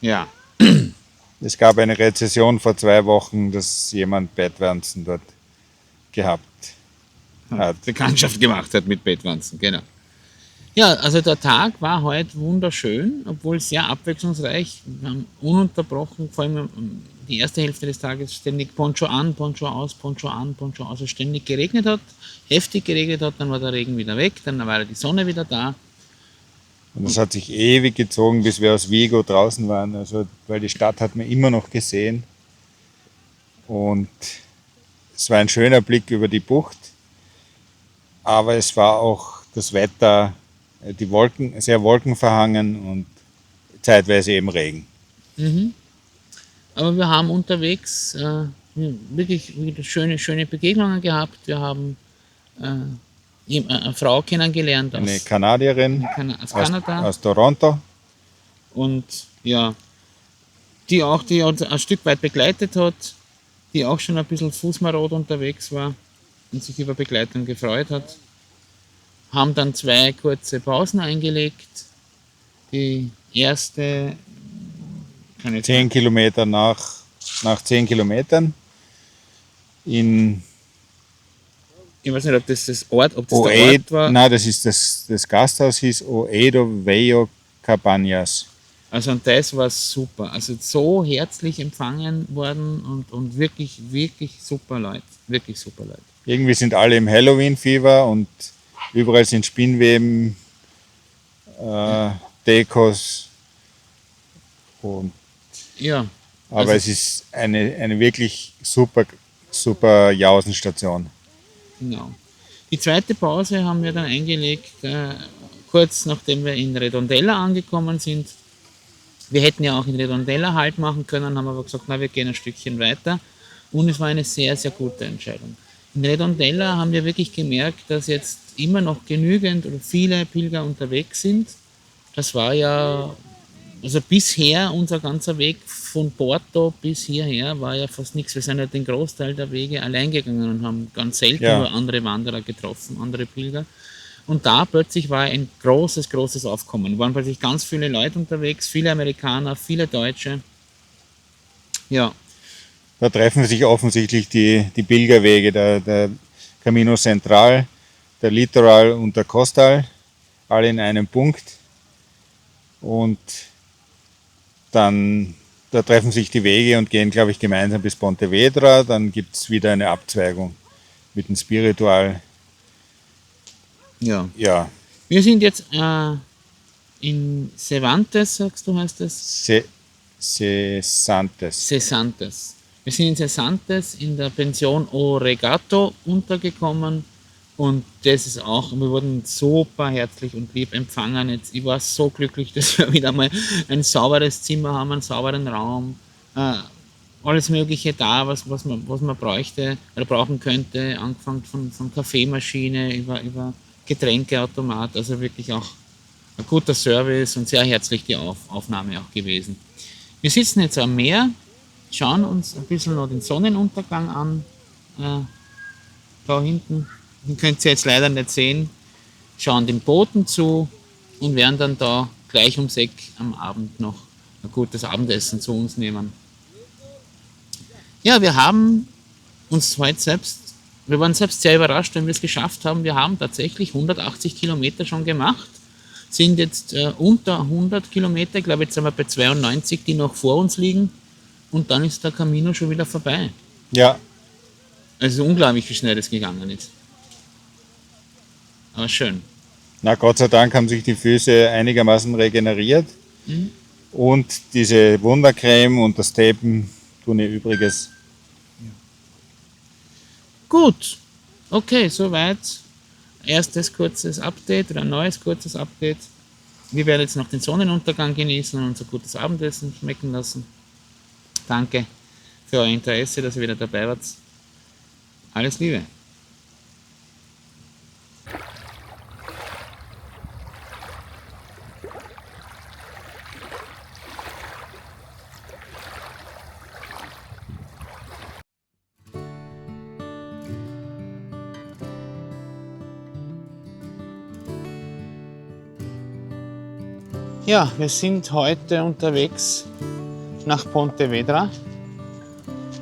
Ja. Es gab eine Rezession vor 2 Wochen, dass jemand Bettwanzen dort gehabt hat. Bekanntschaft gemacht hat mit Bettwanzen, genau. Ja, also der Tag war heute wunderschön, obwohl sehr abwechslungsreich. Wir haben ununterbrochen, vor allem die erste Hälfte des Tages, ständig Poncho an, Poncho aus, Poncho an, Poncho aus. Also ständig geregnet hat, heftig geregnet hat, dann war der Regen wieder weg, dann war die Sonne wieder da. Und es hat sich ewig gezogen, bis wir aus Vigo draußen waren, also, weil die Stadt hat man immer noch gesehen. Und es war ein schöner Blick über die Bucht, aber es war auch das Wetter, die Wolken, sehr wolkenverhangen und zeitweise eben Regen. Mhm. Aber wir haben unterwegs wirklich schöne Begegnungen gehabt. Wir haben eine Frau kennengelernt Eine Kanadierin aus Kanada. aus Toronto. Und ja, die uns ein Stück weit begleitet hat, die auch schon ein bisschen fußmarot unterwegs war und sich über Begleitung gefreut hat. Haben dann 2 kurze Pausen eingelegt. Die erste 10 Kilometer nach 10 Kilometern in ich weiß nicht, ob das der Ort war. Nein, das ist das Gasthaus hieß Oedo Velho Cabañas. Also und das war super. Also so herzlich empfangen worden und wirklich super Leute. Wirklich super Leute. Irgendwie sind alle im Halloween-Fieber und überall sind Spinnweben, Dekos. Und Ja. aber es ist eine wirklich super Jausenstation. Genau. Die zweite Pause haben wir dann eingelegt, kurz nachdem wir in Redondela angekommen sind. Wir hätten ja auch in Redondela Halt machen können, haben aber gesagt, na, wir gehen ein Stückchen weiter. Und es war eine sehr, sehr gute Entscheidung. In Redondela haben wir wirklich gemerkt, dass jetzt immer noch genügend oder viele Pilger unterwegs sind. Das war ja, also bisher unser ganzer Weg von Porto bis hierher war ja fast nichts. Wir sind ja den Großteil der Wege allein gegangen und haben ganz selten nur andere Wanderer getroffen, andere Pilger. Und da plötzlich war ein großes Aufkommen. Waren plötzlich ganz viele Leute unterwegs, viele Amerikaner, viele Deutsche. Ja. Da treffen sich offensichtlich die Pilgerwege, der Camino Central, der Litoral und der Costal, alle in einem Punkt. Und dann da treffen sich die Wege und gehen, glaube ich, gemeinsam bis Pontevedra. Dann gibt es wieder eine Abzweigung mit dem Spiritual. Ja. Ja. Wir sind jetzt in Cesantes, sagst du, heißt es? Cesantes. Cesantes. Wir sind in Cesantes in der Pension O Regato untergekommen und das ist auch, wir wurden super herzlich und lieb empfangen. Jetzt, ich war so glücklich, dass wir wieder mal ein sauberes Zimmer haben, einen sauberen Raum. alles Mögliche da, was man bräuchte oder brauchen könnte, angefangen von Kaffeemaschine über Getränkeautomat, also wirklich auch ein guter Service und sehr herzlich die Aufnahme auch gewesen. Wir sitzen jetzt am Meer, schauen uns ein bisschen noch den Sonnenuntergang an, da hinten, den könnt ihr jetzt leider nicht sehen, schauen den Booten zu und werden dann da gleich ums Eck am Abend noch ein gutes Abendessen zu uns nehmen. Ja, wir waren selbst sehr überrascht, wenn wir es geschafft haben. Wir haben tatsächlich 180 Kilometer schon gemacht, sind jetzt unter 100 Kilometer, ich glaube jetzt sind wir bei 92, die noch vor uns liegen und dann ist der Camino schon wieder vorbei. Ja, Also unglaublich, wie schnell das gegangen ist. Aber schön. na Gott sei Dank haben sich die Füße einigermaßen regeneriert und diese Wundercreme und das Tapen tun ihr Übriges. Gut, okay, soweit. Erstes kurzes Update oder ein neues kurzes Update. Wir werden jetzt noch den Sonnenuntergang genießen und unser gutes Abendessen schmecken lassen. Danke für euer Interesse, dass ihr wieder dabei wart. Alles Liebe. Ja, wir sind heute unterwegs nach Pontevedra.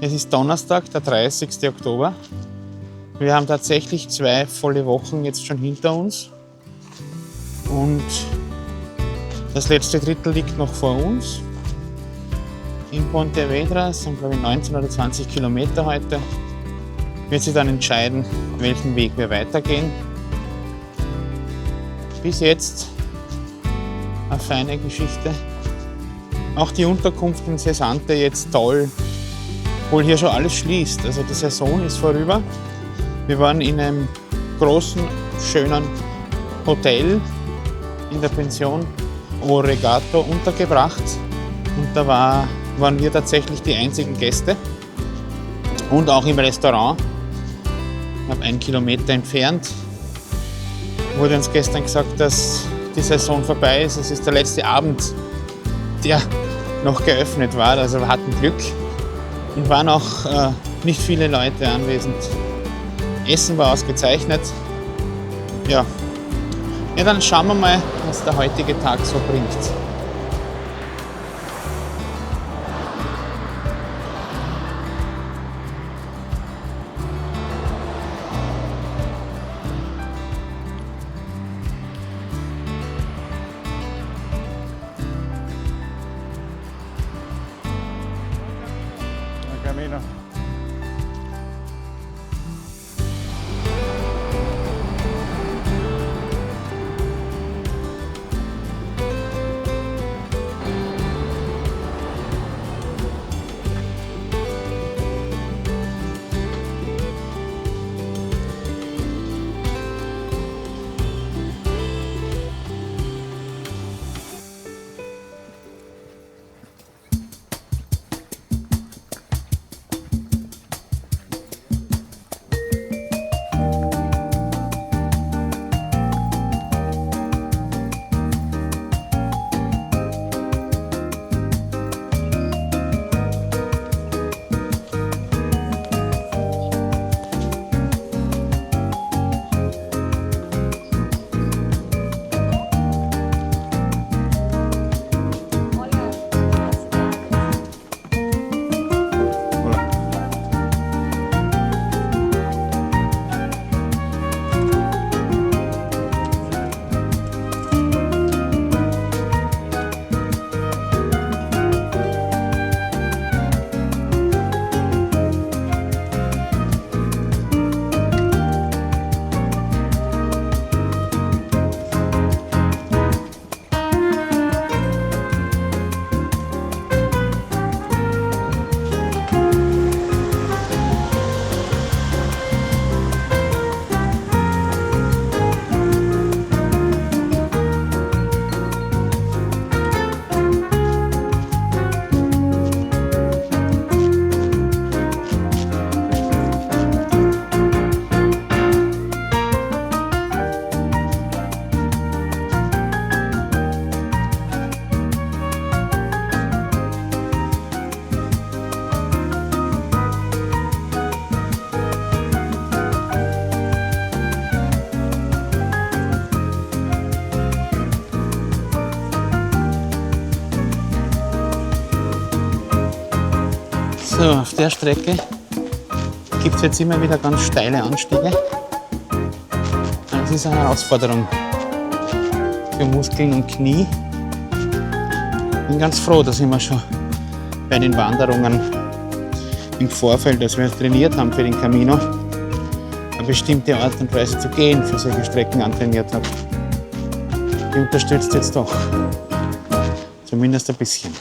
Es ist Donnerstag, der 30. Oktober. Wir haben tatsächlich 2 volle Wochen jetzt schon hinter uns. Und das letzte Drittel liegt noch vor uns. In Pontevedra, es sind glaube ich 19 oder 20 Kilometer heute, wird sich dann entscheiden, welchen Weg wir weitergehen. Bis jetzt eine feine Geschichte. Auch die Unterkunft in Sesante jetzt toll, obwohl hier schon alles schließt. Also die Saison ist vorüber. Wir waren in einem großen, schönen Hotel in der Pension Oregato untergebracht und da waren wir tatsächlich die einzigen Gäste und auch im Restaurant. Ich habe 1 Kilometer entfernt. Wurde uns gestern gesagt, dass die Saison vorbei ist. Es ist der letzte Abend, der noch geöffnet war. Also wir hatten Glück und waren auch nicht viele Leute anwesend. Essen war ausgezeichnet. Ja, dann schauen wir mal, was der heutige Tag so bringt. Camino. So, auf der Strecke gibt es jetzt immer wieder ganz steile Anstiege. Das ist eine Herausforderung für Muskeln und Knie. Ich bin ganz froh, dass ich mir schon bei den Wanderungen im Vorfeld, als wir trainiert haben für den Camino, eine bestimmte Art und Weise zu gehen für solche Strecken antrainiert habe. Die unterstützt jetzt doch. Zumindest ein bisschen.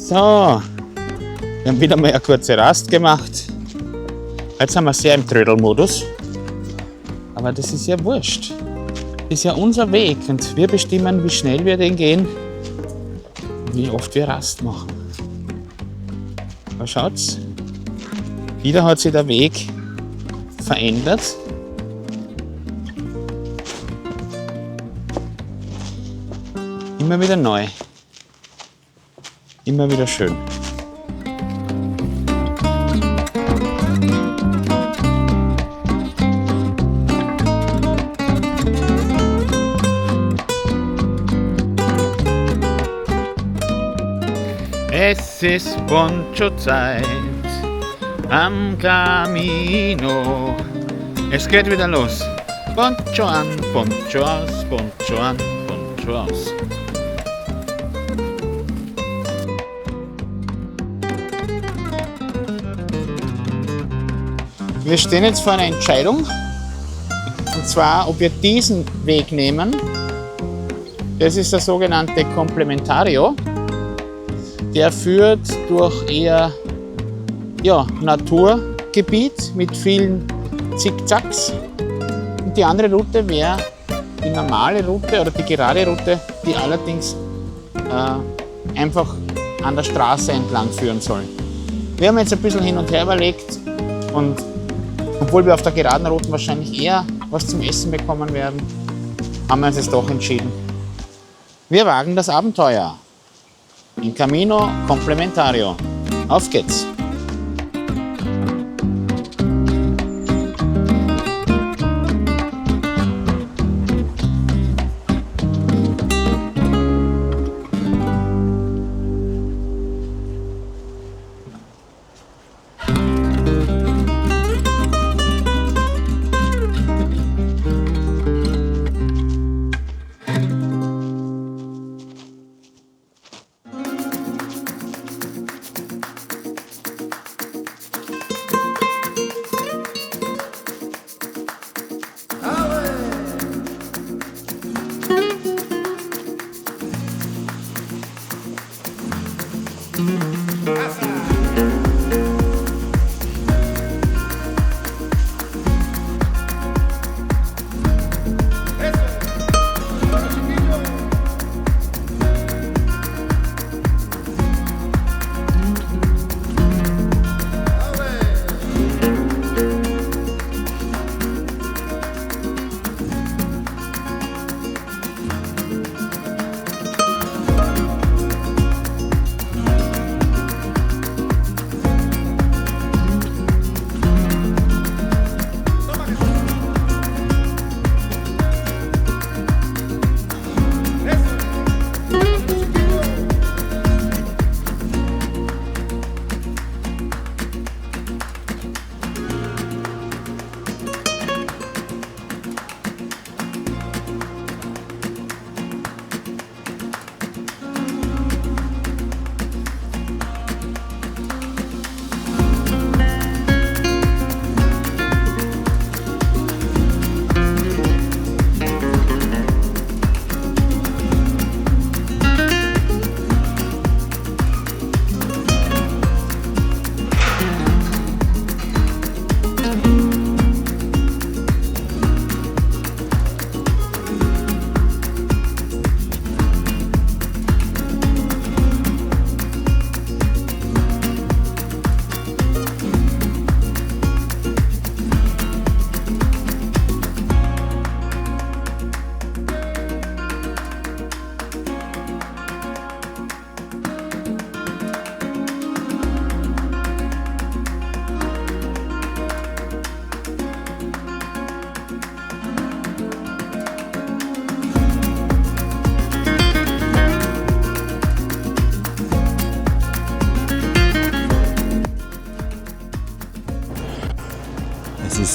So, wir haben wieder mal eine kurze Rast gemacht. Jetzt sind wir sehr im Trödelmodus. Aber das ist ja wurscht. Das ist ja unser Weg und wir bestimmen, wie schnell wir den gehen und wie oft wir Rast machen. Aber schaut's, wieder hat sich der Weg verändert. Immer wieder neu. Immer wieder schön. Es ist Poncho-Zeit am Camino. Es geht wieder los. Poncho an, Poncho aus, Poncho an, Poncho aus. Wir stehen jetzt vor einer Entscheidung, und zwar, ob wir diesen Weg nehmen. Das ist der sogenannte Complementario. Der führt durch eher Naturgebiet mit vielen Zickzacks. Und die andere Route wäre die normale Route oder die gerade Route, die allerdings einfach an der Straße entlang führen soll. Wir haben jetzt ein bisschen hin und her überlegt und obwohl wir auf der geraden Route wahrscheinlich eher was zum Essen bekommen werden, haben wir uns jetzt doch entschieden. Wir wagen das Abenteuer. In Camino Complementario. Auf geht's!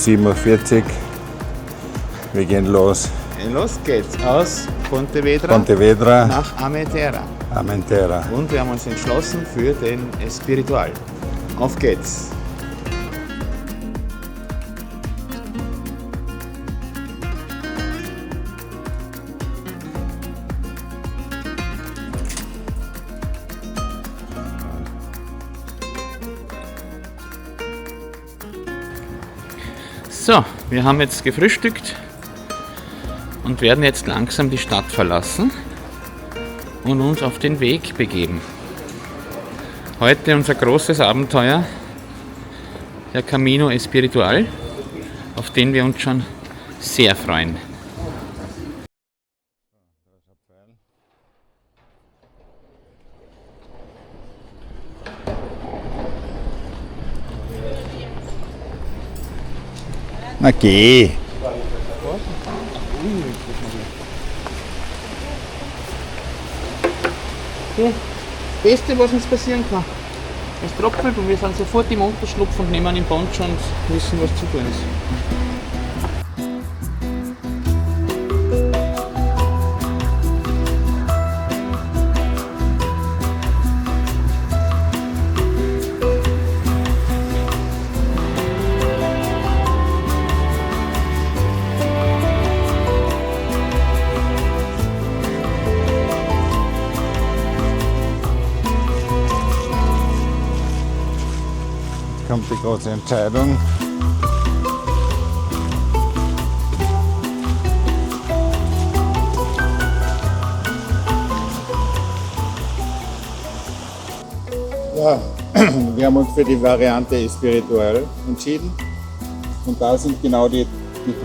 ist 7:40 Uhr. Wir gehen los. Los geht's aus Pontevedra Pontevedra, nach Armentera. Armentera. Und wir haben uns entschlossen für den Espiritual. Auf geht's! So, wir haben jetzt gefrühstückt und werden jetzt langsam die Stadt verlassen und uns auf den Weg begeben. Heute unser großes Abenteuer, der Camino Espiritual, auf den wir uns schon sehr freuen. Na geh! Das Beste, was uns passieren kann. Es tropft und wir sind sofort im Unterschlupf und nehmen den Poncho und wissen, was zu tun ist. Kommt die große Entscheidung. Ja, wir haben uns für die Variante Espiritual entschieden. Und da sind genau die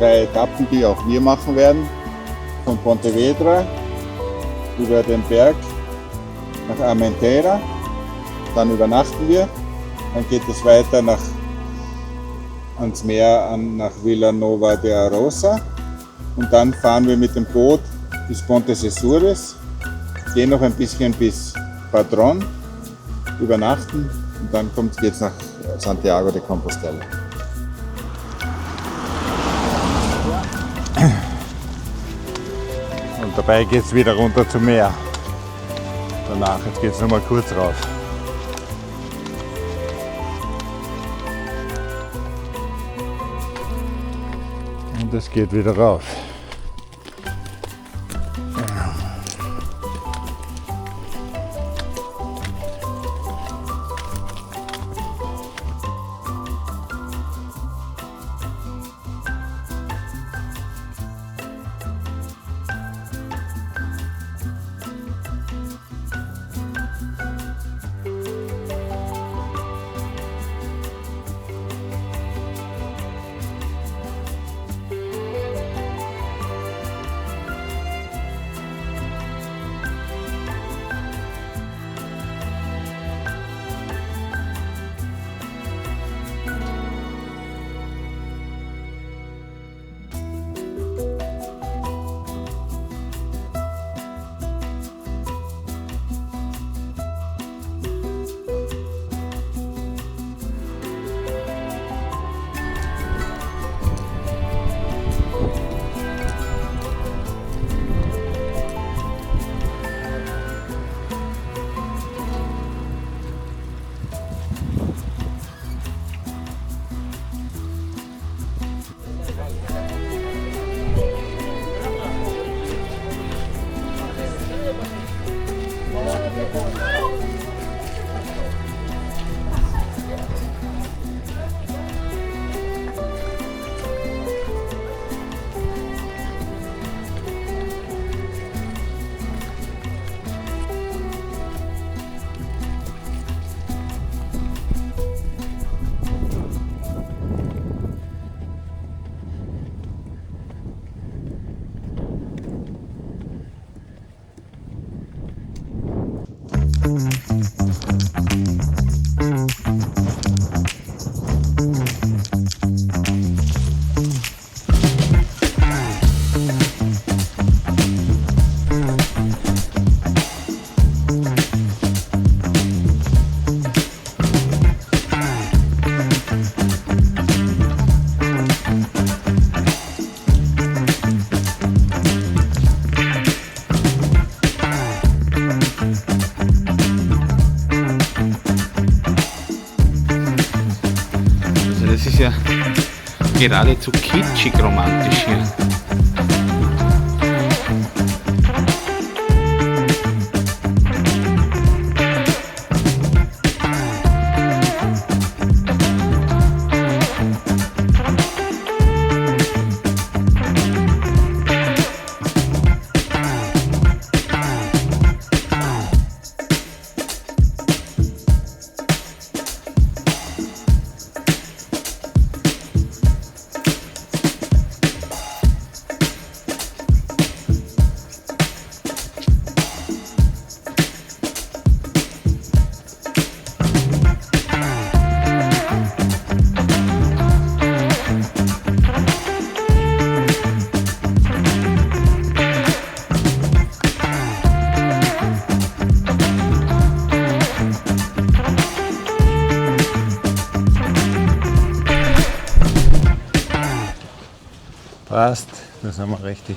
3 Etappen, die auch wir machen werden. Von Pontevedra über den Berg nach Armentera. Dann übernachten wir. Dann geht es weiter ans Meer, nach Vilanova de Arosa. Und dann fahren wir mit dem Boot bis Pontes Azures, gehen noch ein bisschen bis Padrón, übernachten und dann geht es nach Santiago de Compostela. Und dabei geht es wieder runter zum Meer. Danach, jetzt geht es nochmal kurz raus. Und es geht wieder rauf. ist ja geradezu kitschig romantisch hier. Passt, das haben wir richtig.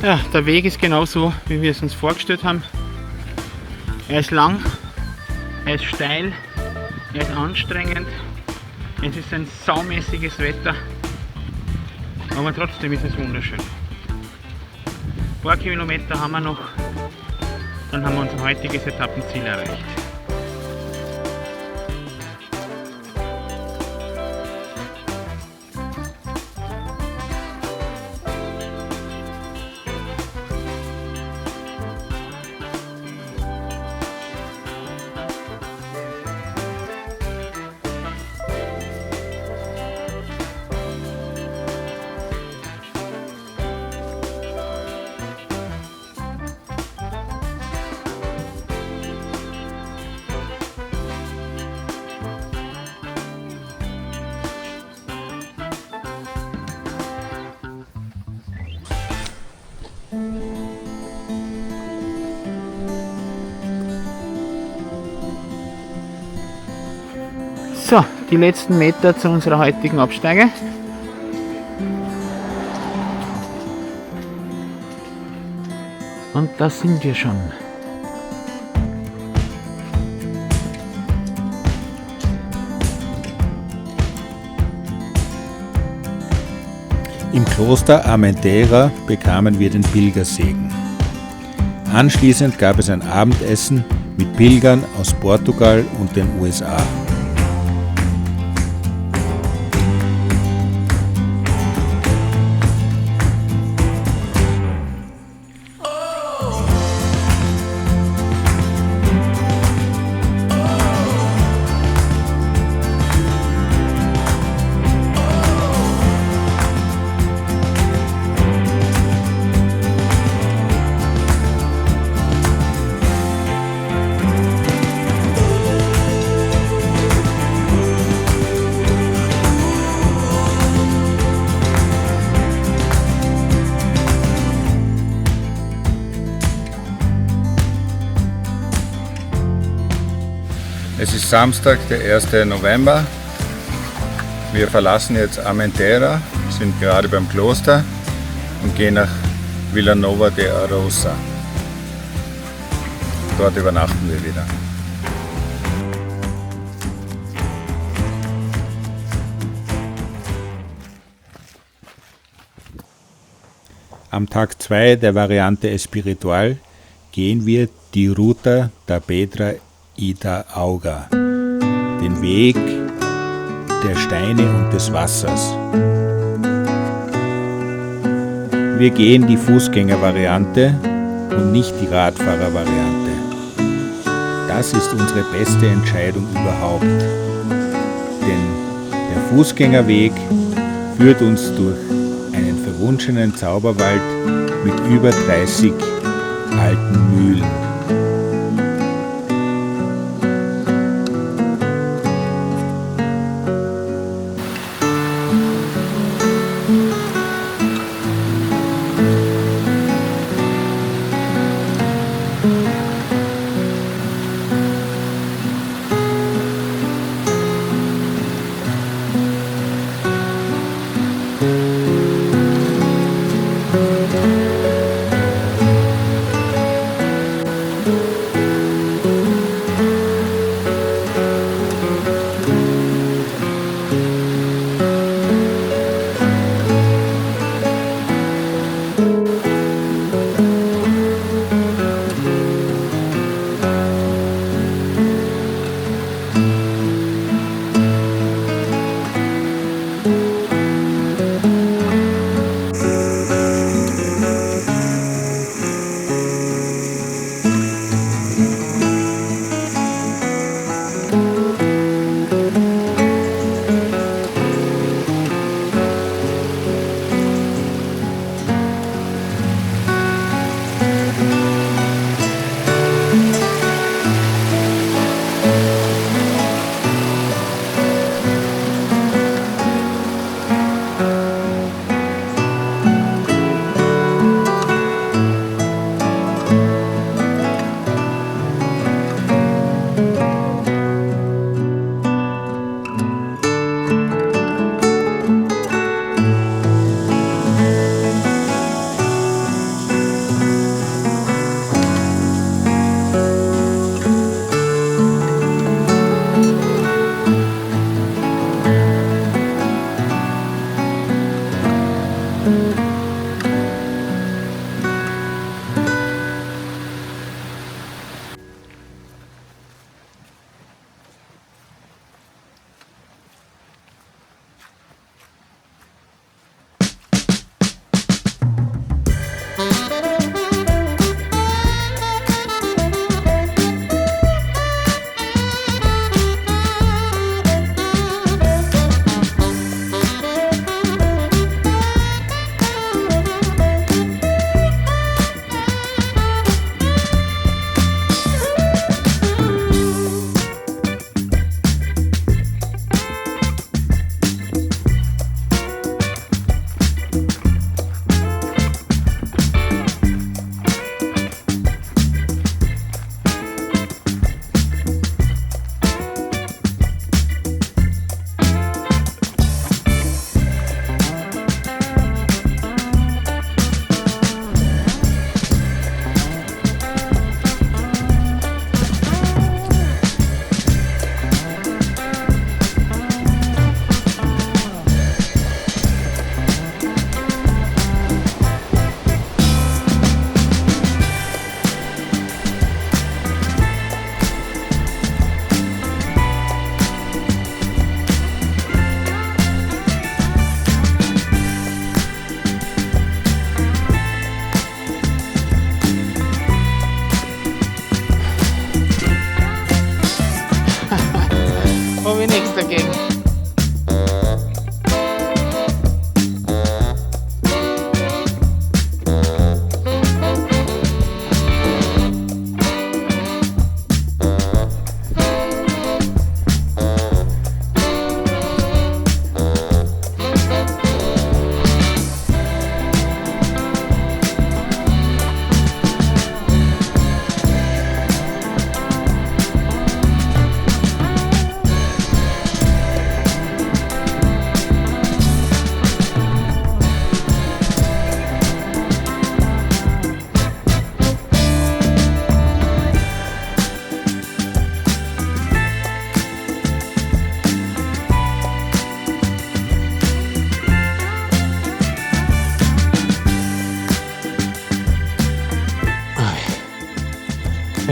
Ja, der Weg ist genauso, wie wir es uns vorgestellt haben. Er ist lang, er ist steil, er ist anstrengend, es ist ein saumäßiges Wetter, aber trotzdem ist es wunderschön. Ein paar Kilometer haben wir noch, dann haben wir unser heutiges Etappenziel erreicht. So, die letzten Meter zu unserer heutigen Absteige. Und da sind wir schon. Im Kloster Armentera bekamen wir den Pilgersegen. Anschließend gab es ein Abendessen mit Pilgern aus Portugal und den USA. Es ist Samstag, der 1. November. Wir verlassen jetzt Armentera, sind gerade beim Kloster und gehen nach Vilanova de Arousa. Dort übernachten wir wieder. Am Tag 2 der Variante Espiritual gehen wir die Ruta da Pedra y da Auga, den Weg der Steine und des Wassers. Wir gehen die Fußgängervariante und nicht die Radfahrervariante. Das ist unsere beste Entscheidung überhaupt, denn der Fußgängerweg führt uns durch einen verwunschenen Zauberwald mit über 30 alten Mühlen. Habe ich nichts dagegen.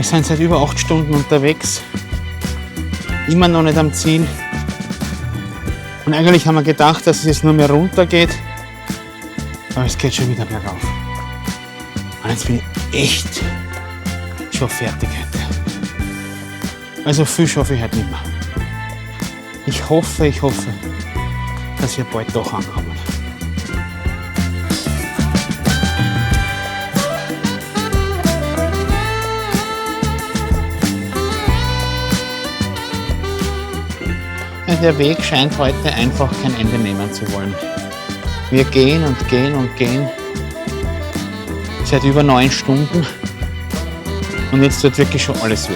sind seit über 8 Stunden unterwegs, immer noch nicht am Ziel. Und eigentlich haben wir gedacht, dass es jetzt nur mehr runter geht, aber es geht schon wieder bergauf. Und jetzt bin ich echt schon fertig heute. Also viel schaffe ich heute nicht mehr. Ich hoffe, dass wir bald doch ankommen. Der Weg scheint heute einfach kein Ende nehmen zu wollen. Wir gehen und gehen und gehen seit über 9 Stunden und jetzt tut wirklich schon alles weh.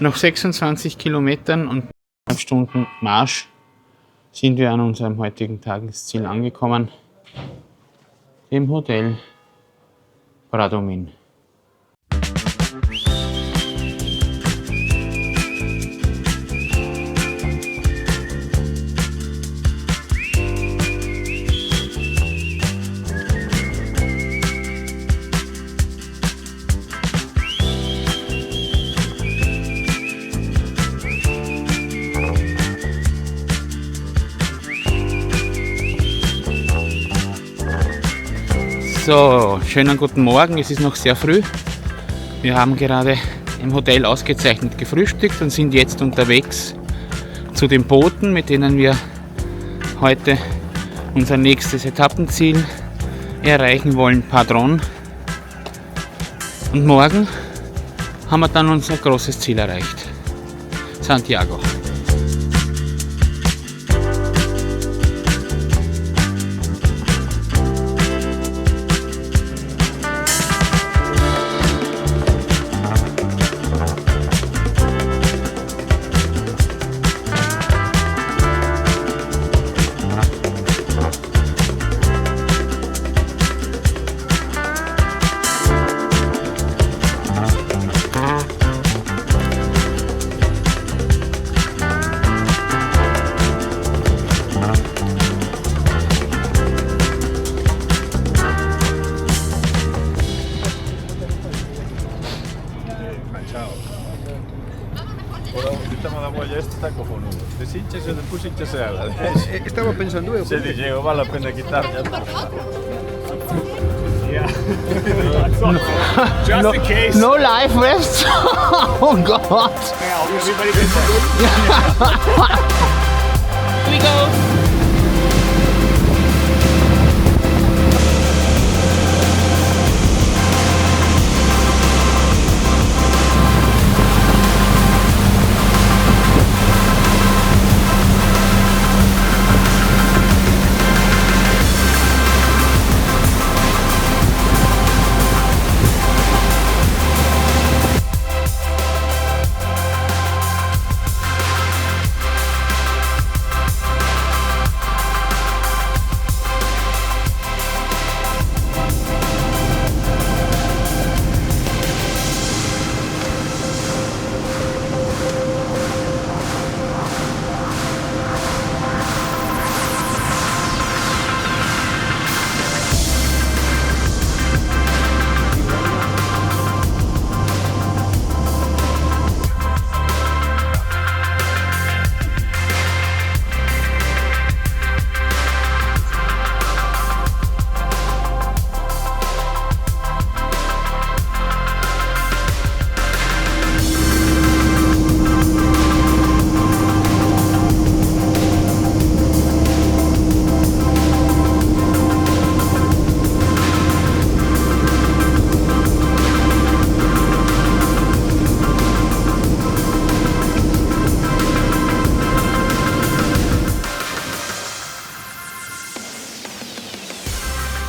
Nach 26 Kilometern und 1,5 Stunden Marsch sind wir an unserem heutigen Tagesziel angekommen, dem Hotel Bradomín. So, schönen guten Morgen, es ist noch sehr früh. Wir haben gerade im Hotel ausgezeichnet gefrühstückt und sind jetzt unterwegs zu den Booten, mit denen wir heute unser nächstes Etappenziel erreichen wollen, Padrón. Und morgen haben wir dann unser großes Ziel erreicht, Santiago. Está cojonudo. Deshínchese, después hinchase a la. Estaba pensando eu. Se dice, vale a pena quitar ya. No, no life vest. Oh God. Here we go.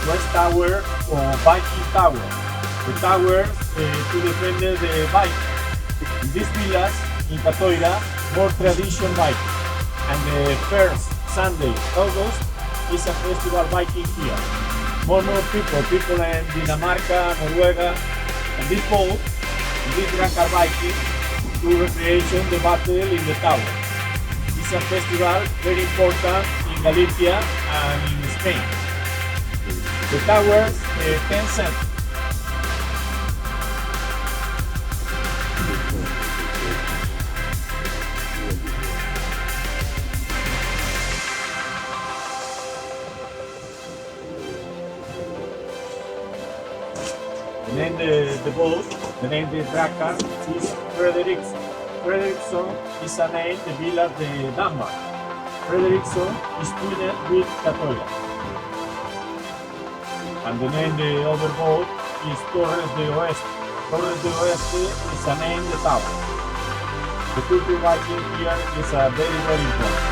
West Tower or Viking Tower. The tower to defend the bike. In these villas in Catoira, more tradition bike. and the first Sunday, August, is a festival biking here. More people in Dinamarca, Noruega, and this boat, this Drakkar biking, to recreation the battle in the tower. It's a festival very important in Galicia and in Spain. The tower, 10 cents. The name the boat, the name the Drakkar is Frederiksson. Frederiksson is a name the village de Denmark. Frederiksson is twined with Katoya. And the name the other boat is Torres de Oeste. Torres de Oeste is a name the tower. The culture Viking here is a very important.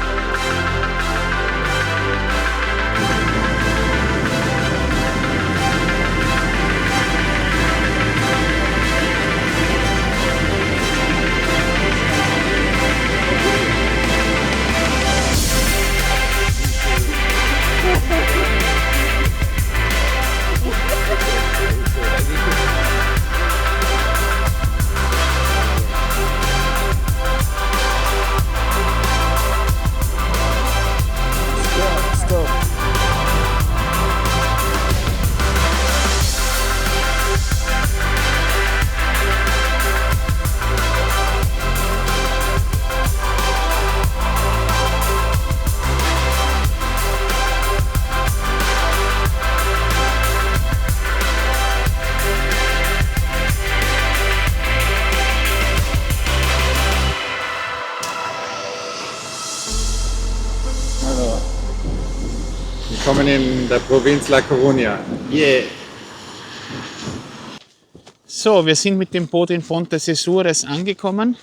Willkommen in der Provinz La Coruña. Yeah. So, wir sind mit dem Boot in Pontecesures angekommen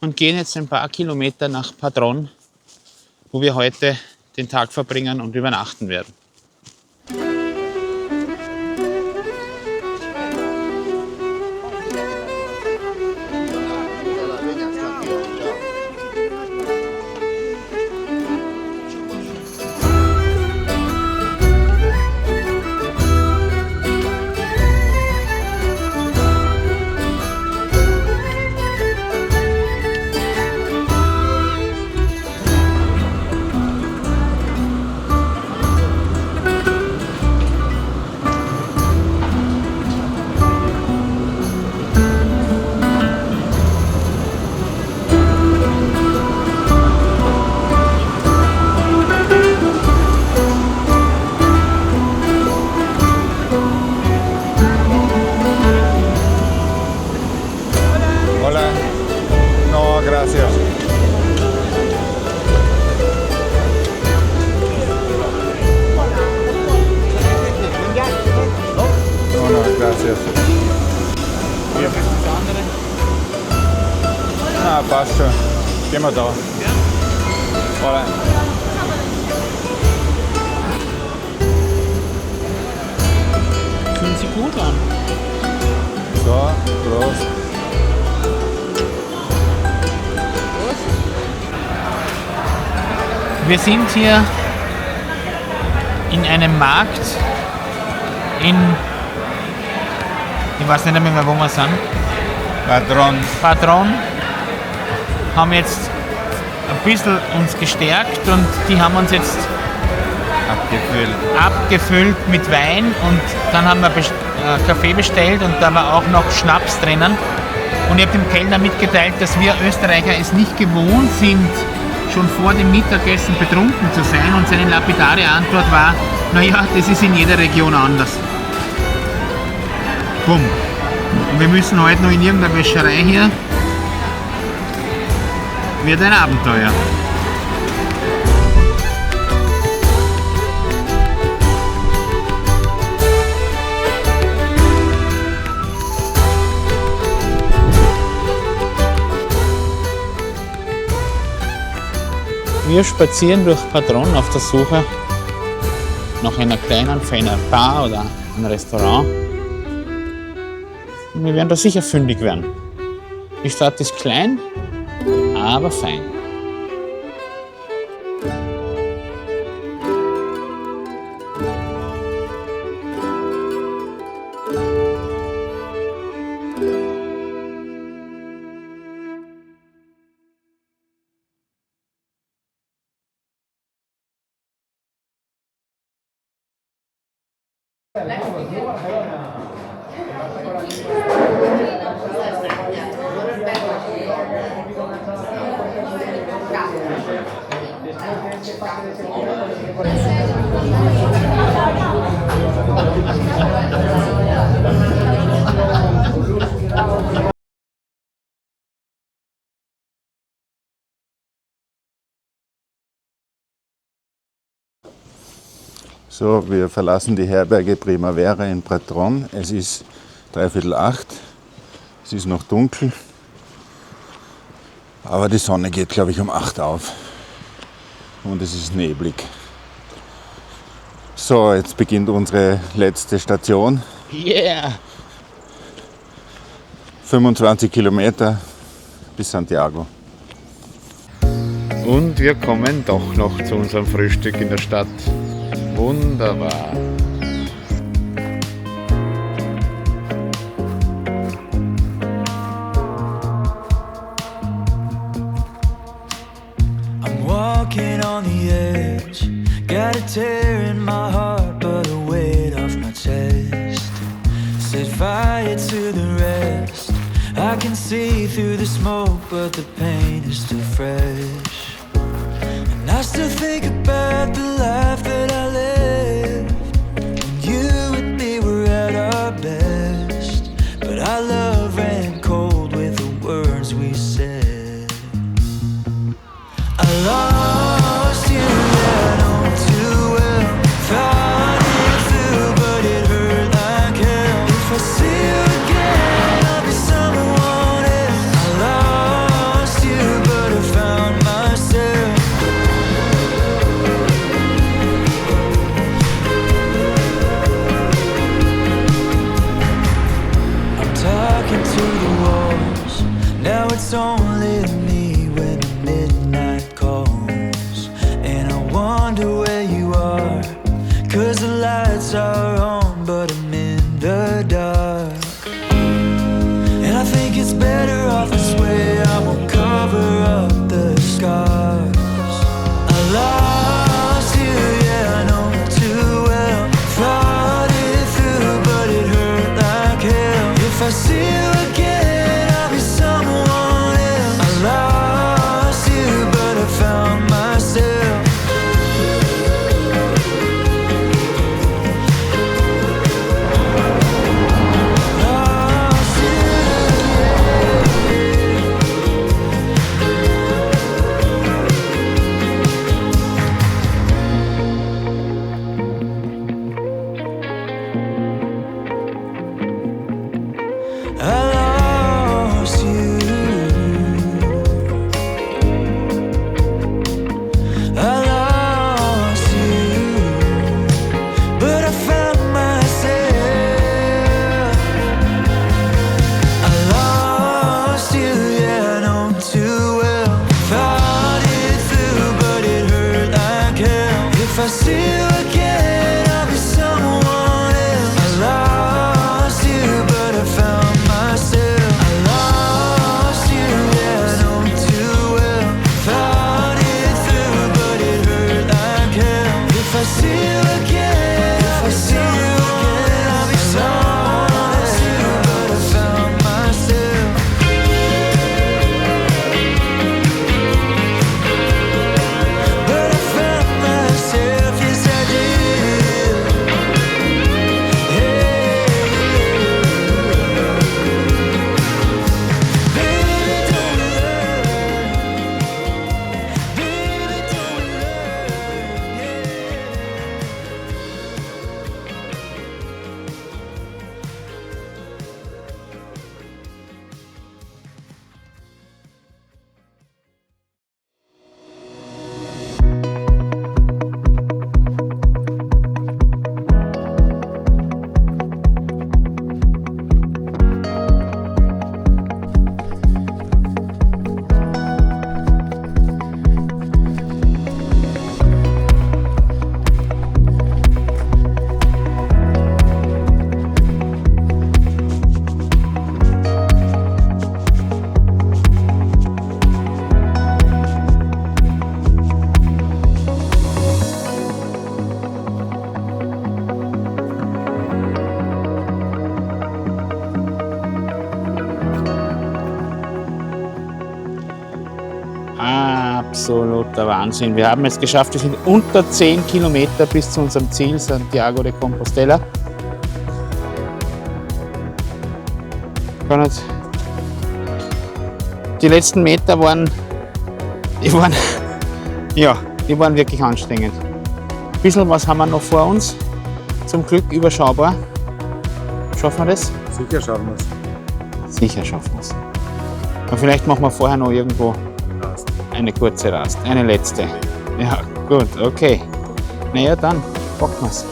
und gehen jetzt ein paar Kilometer nach Padrón, wo wir heute den Tag verbringen und übernachten werden. Hola. No, gracias. No, no, gracias. Ah, passt schon. Gehen wir da. Hola. Fühlen sich gut an. So, Prost. Wir sind hier in einem Markt ich weiß nicht mehr, wo wir sind. Padrón. Haben jetzt ein bisschen uns gestärkt und die haben uns jetzt abgefüllt mit Wein und dann haben wir Kaffee bestellt und da war auch noch Schnaps drinnen. Und ich habe dem Kellner mitgeteilt, dass wir Österreicher es nicht gewohnt sind, schon vor dem Mittagessen betrunken zu sein, und seine lapidare Antwort war, naja, das ist in jeder Region anders. Bumm. Und wir müssen heute noch in irgendeiner Wäscherei hier. Wird ein Abenteuer. Wir spazieren durch Padrón auf der Suche nach einer kleinen, feinen Bar oder einem Restaurant. Und wir werden da sicher fündig werden. Die Stadt ist klein, aber fein. So, wir verlassen die Herberge Primavera in Pratron. Es ist 7:45. Es ist noch dunkel, aber die Sonne geht, glaube ich, um 8 auf und es ist neblig. So, jetzt beginnt unsere letzte Station. Yeah! 25 Kilometer bis Santiago. Und wir kommen doch noch zu unserem Frühstück in der Stadt. Wunderbar. I'm walking on the edge, got a tear in my heart, but a weight off my chest. Set fire to the rest. I can see through the smoke, but the pain is still fresh. And I still think about the life that I lived when you and me were at our best. But our love ran cold with the words we said. I lost you, I know too well. Thought it through, but it hurt like hell. If I see you again, I'll be someone else. I lost you, but I found myself. I'm talking to the walls. Now it's only me when the midnight calls. And I wonder where you are, 'cause the lights are on, but I'm in the dark. And I think it's better off this way. I won't cover up the scars. I lost you, yeah, I know too well. Thought it through, but it hurt like hell. If I see you again, I'll be someone else. I lost you, but I found myself. absoluter Wahnsinn. Wir haben es geschafft, wir sind unter 10 Kilometer bis zu unserem Ziel, Santiago de Compostela. Die letzten Meter waren wirklich anstrengend. Ein bisschen was haben wir noch vor uns. Zum Glück überschaubar. Schaffen wir das? Sicher schaffen wir es. Sicher schaffen wir es. Aber vielleicht machen wir vorher noch irgendwo eine kurze Rast. Eine letzte. Ja, gut, okay. Naja, dann packen wir es.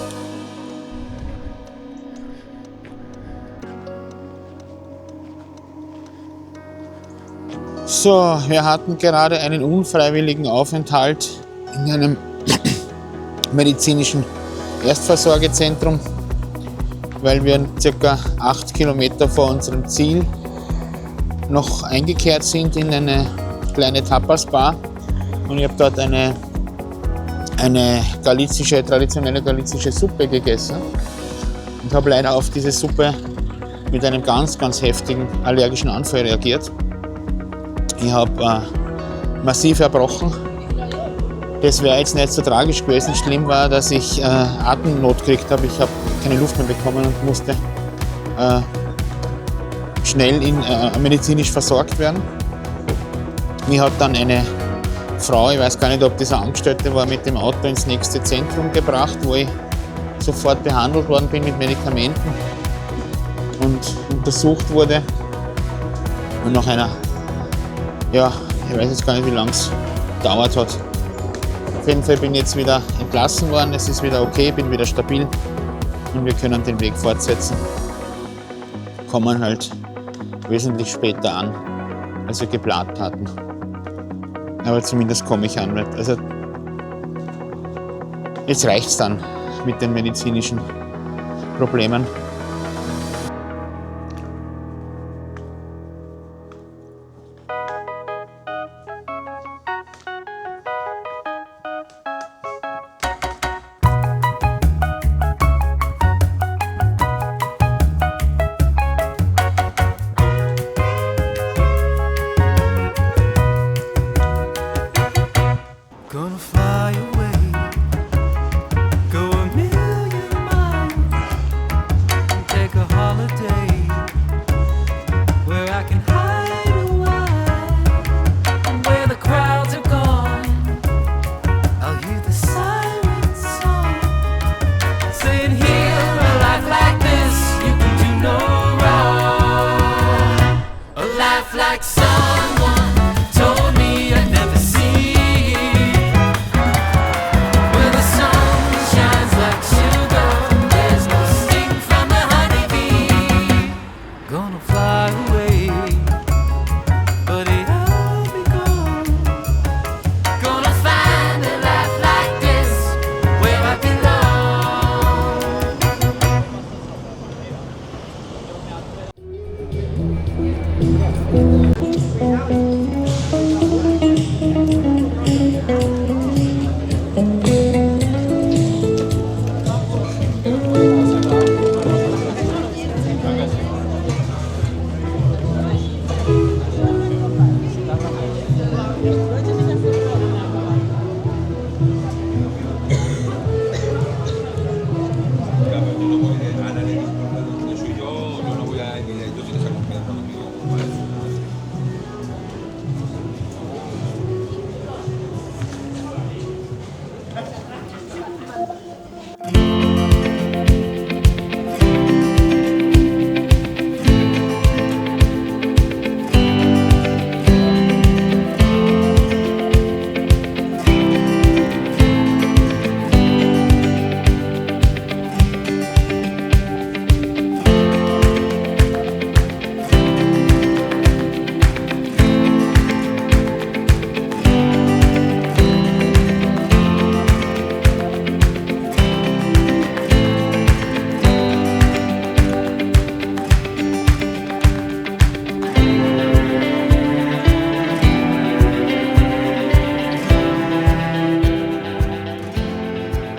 So, wir hatten gerade einen unfreiwilligen Aufenthalt in einem medizinischen Erstversorgezentrum, weil wir ca. 8 Kilometer vor unserem Ziel noch eingekehrt sind in eine kleine Tapas-Bar. Und ich habe dort eine traditionelle galizische Suppe gegessen und habe leider auf diese Suppe mit einem ganz, ganz heftigen allergischen Anfall reagiert. Ich habe massiv erbrochen. Das wäre jetzt nicht so tragisch gewesen. Schlimm war, dass ich Atemnot gekriegt habe. Ich habe keine Luft mehr bekommen und musste schnell medizinisch versorgt werden. Mich hat dann eine Frau, ich weiß gar nicht, ob das eine Angestellte war, mit dem Auto ins nächste Zentrum gebracht, wo ich sofort behandelt worden bin mit Medikamenten und untersucht wurde. Und nach einer, ja, ich weiß jetzt gar nicht, wie lange es gedauert hat. Auf jeden Fall bin ich jetzt wieder entlassen worden, es ist wieder okay, bin wieder stabil und wir können den Weg fortsetzen. Kommen halt wesentlich später an, als wir geplant hatten. Aber zumindest komme ich an. Also jetzt reicht es dann mit den medizinischen Problemen. Gonna fly away, go a million miles, and take a holiday where I can hide a while, and where the crowds are gone. I'll hear the siren song saying, "Here, a life like this, you can do no wrong." A life like someone told me I'd never see.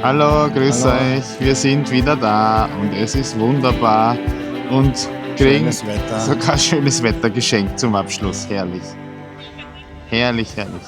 Hallo, grüß euch. Wir sind wieder da und es ist wunderbar und kriegen sogar schönes Wetter geschenkt zum Abschluss. Herrlich. Herrlich, herrlich.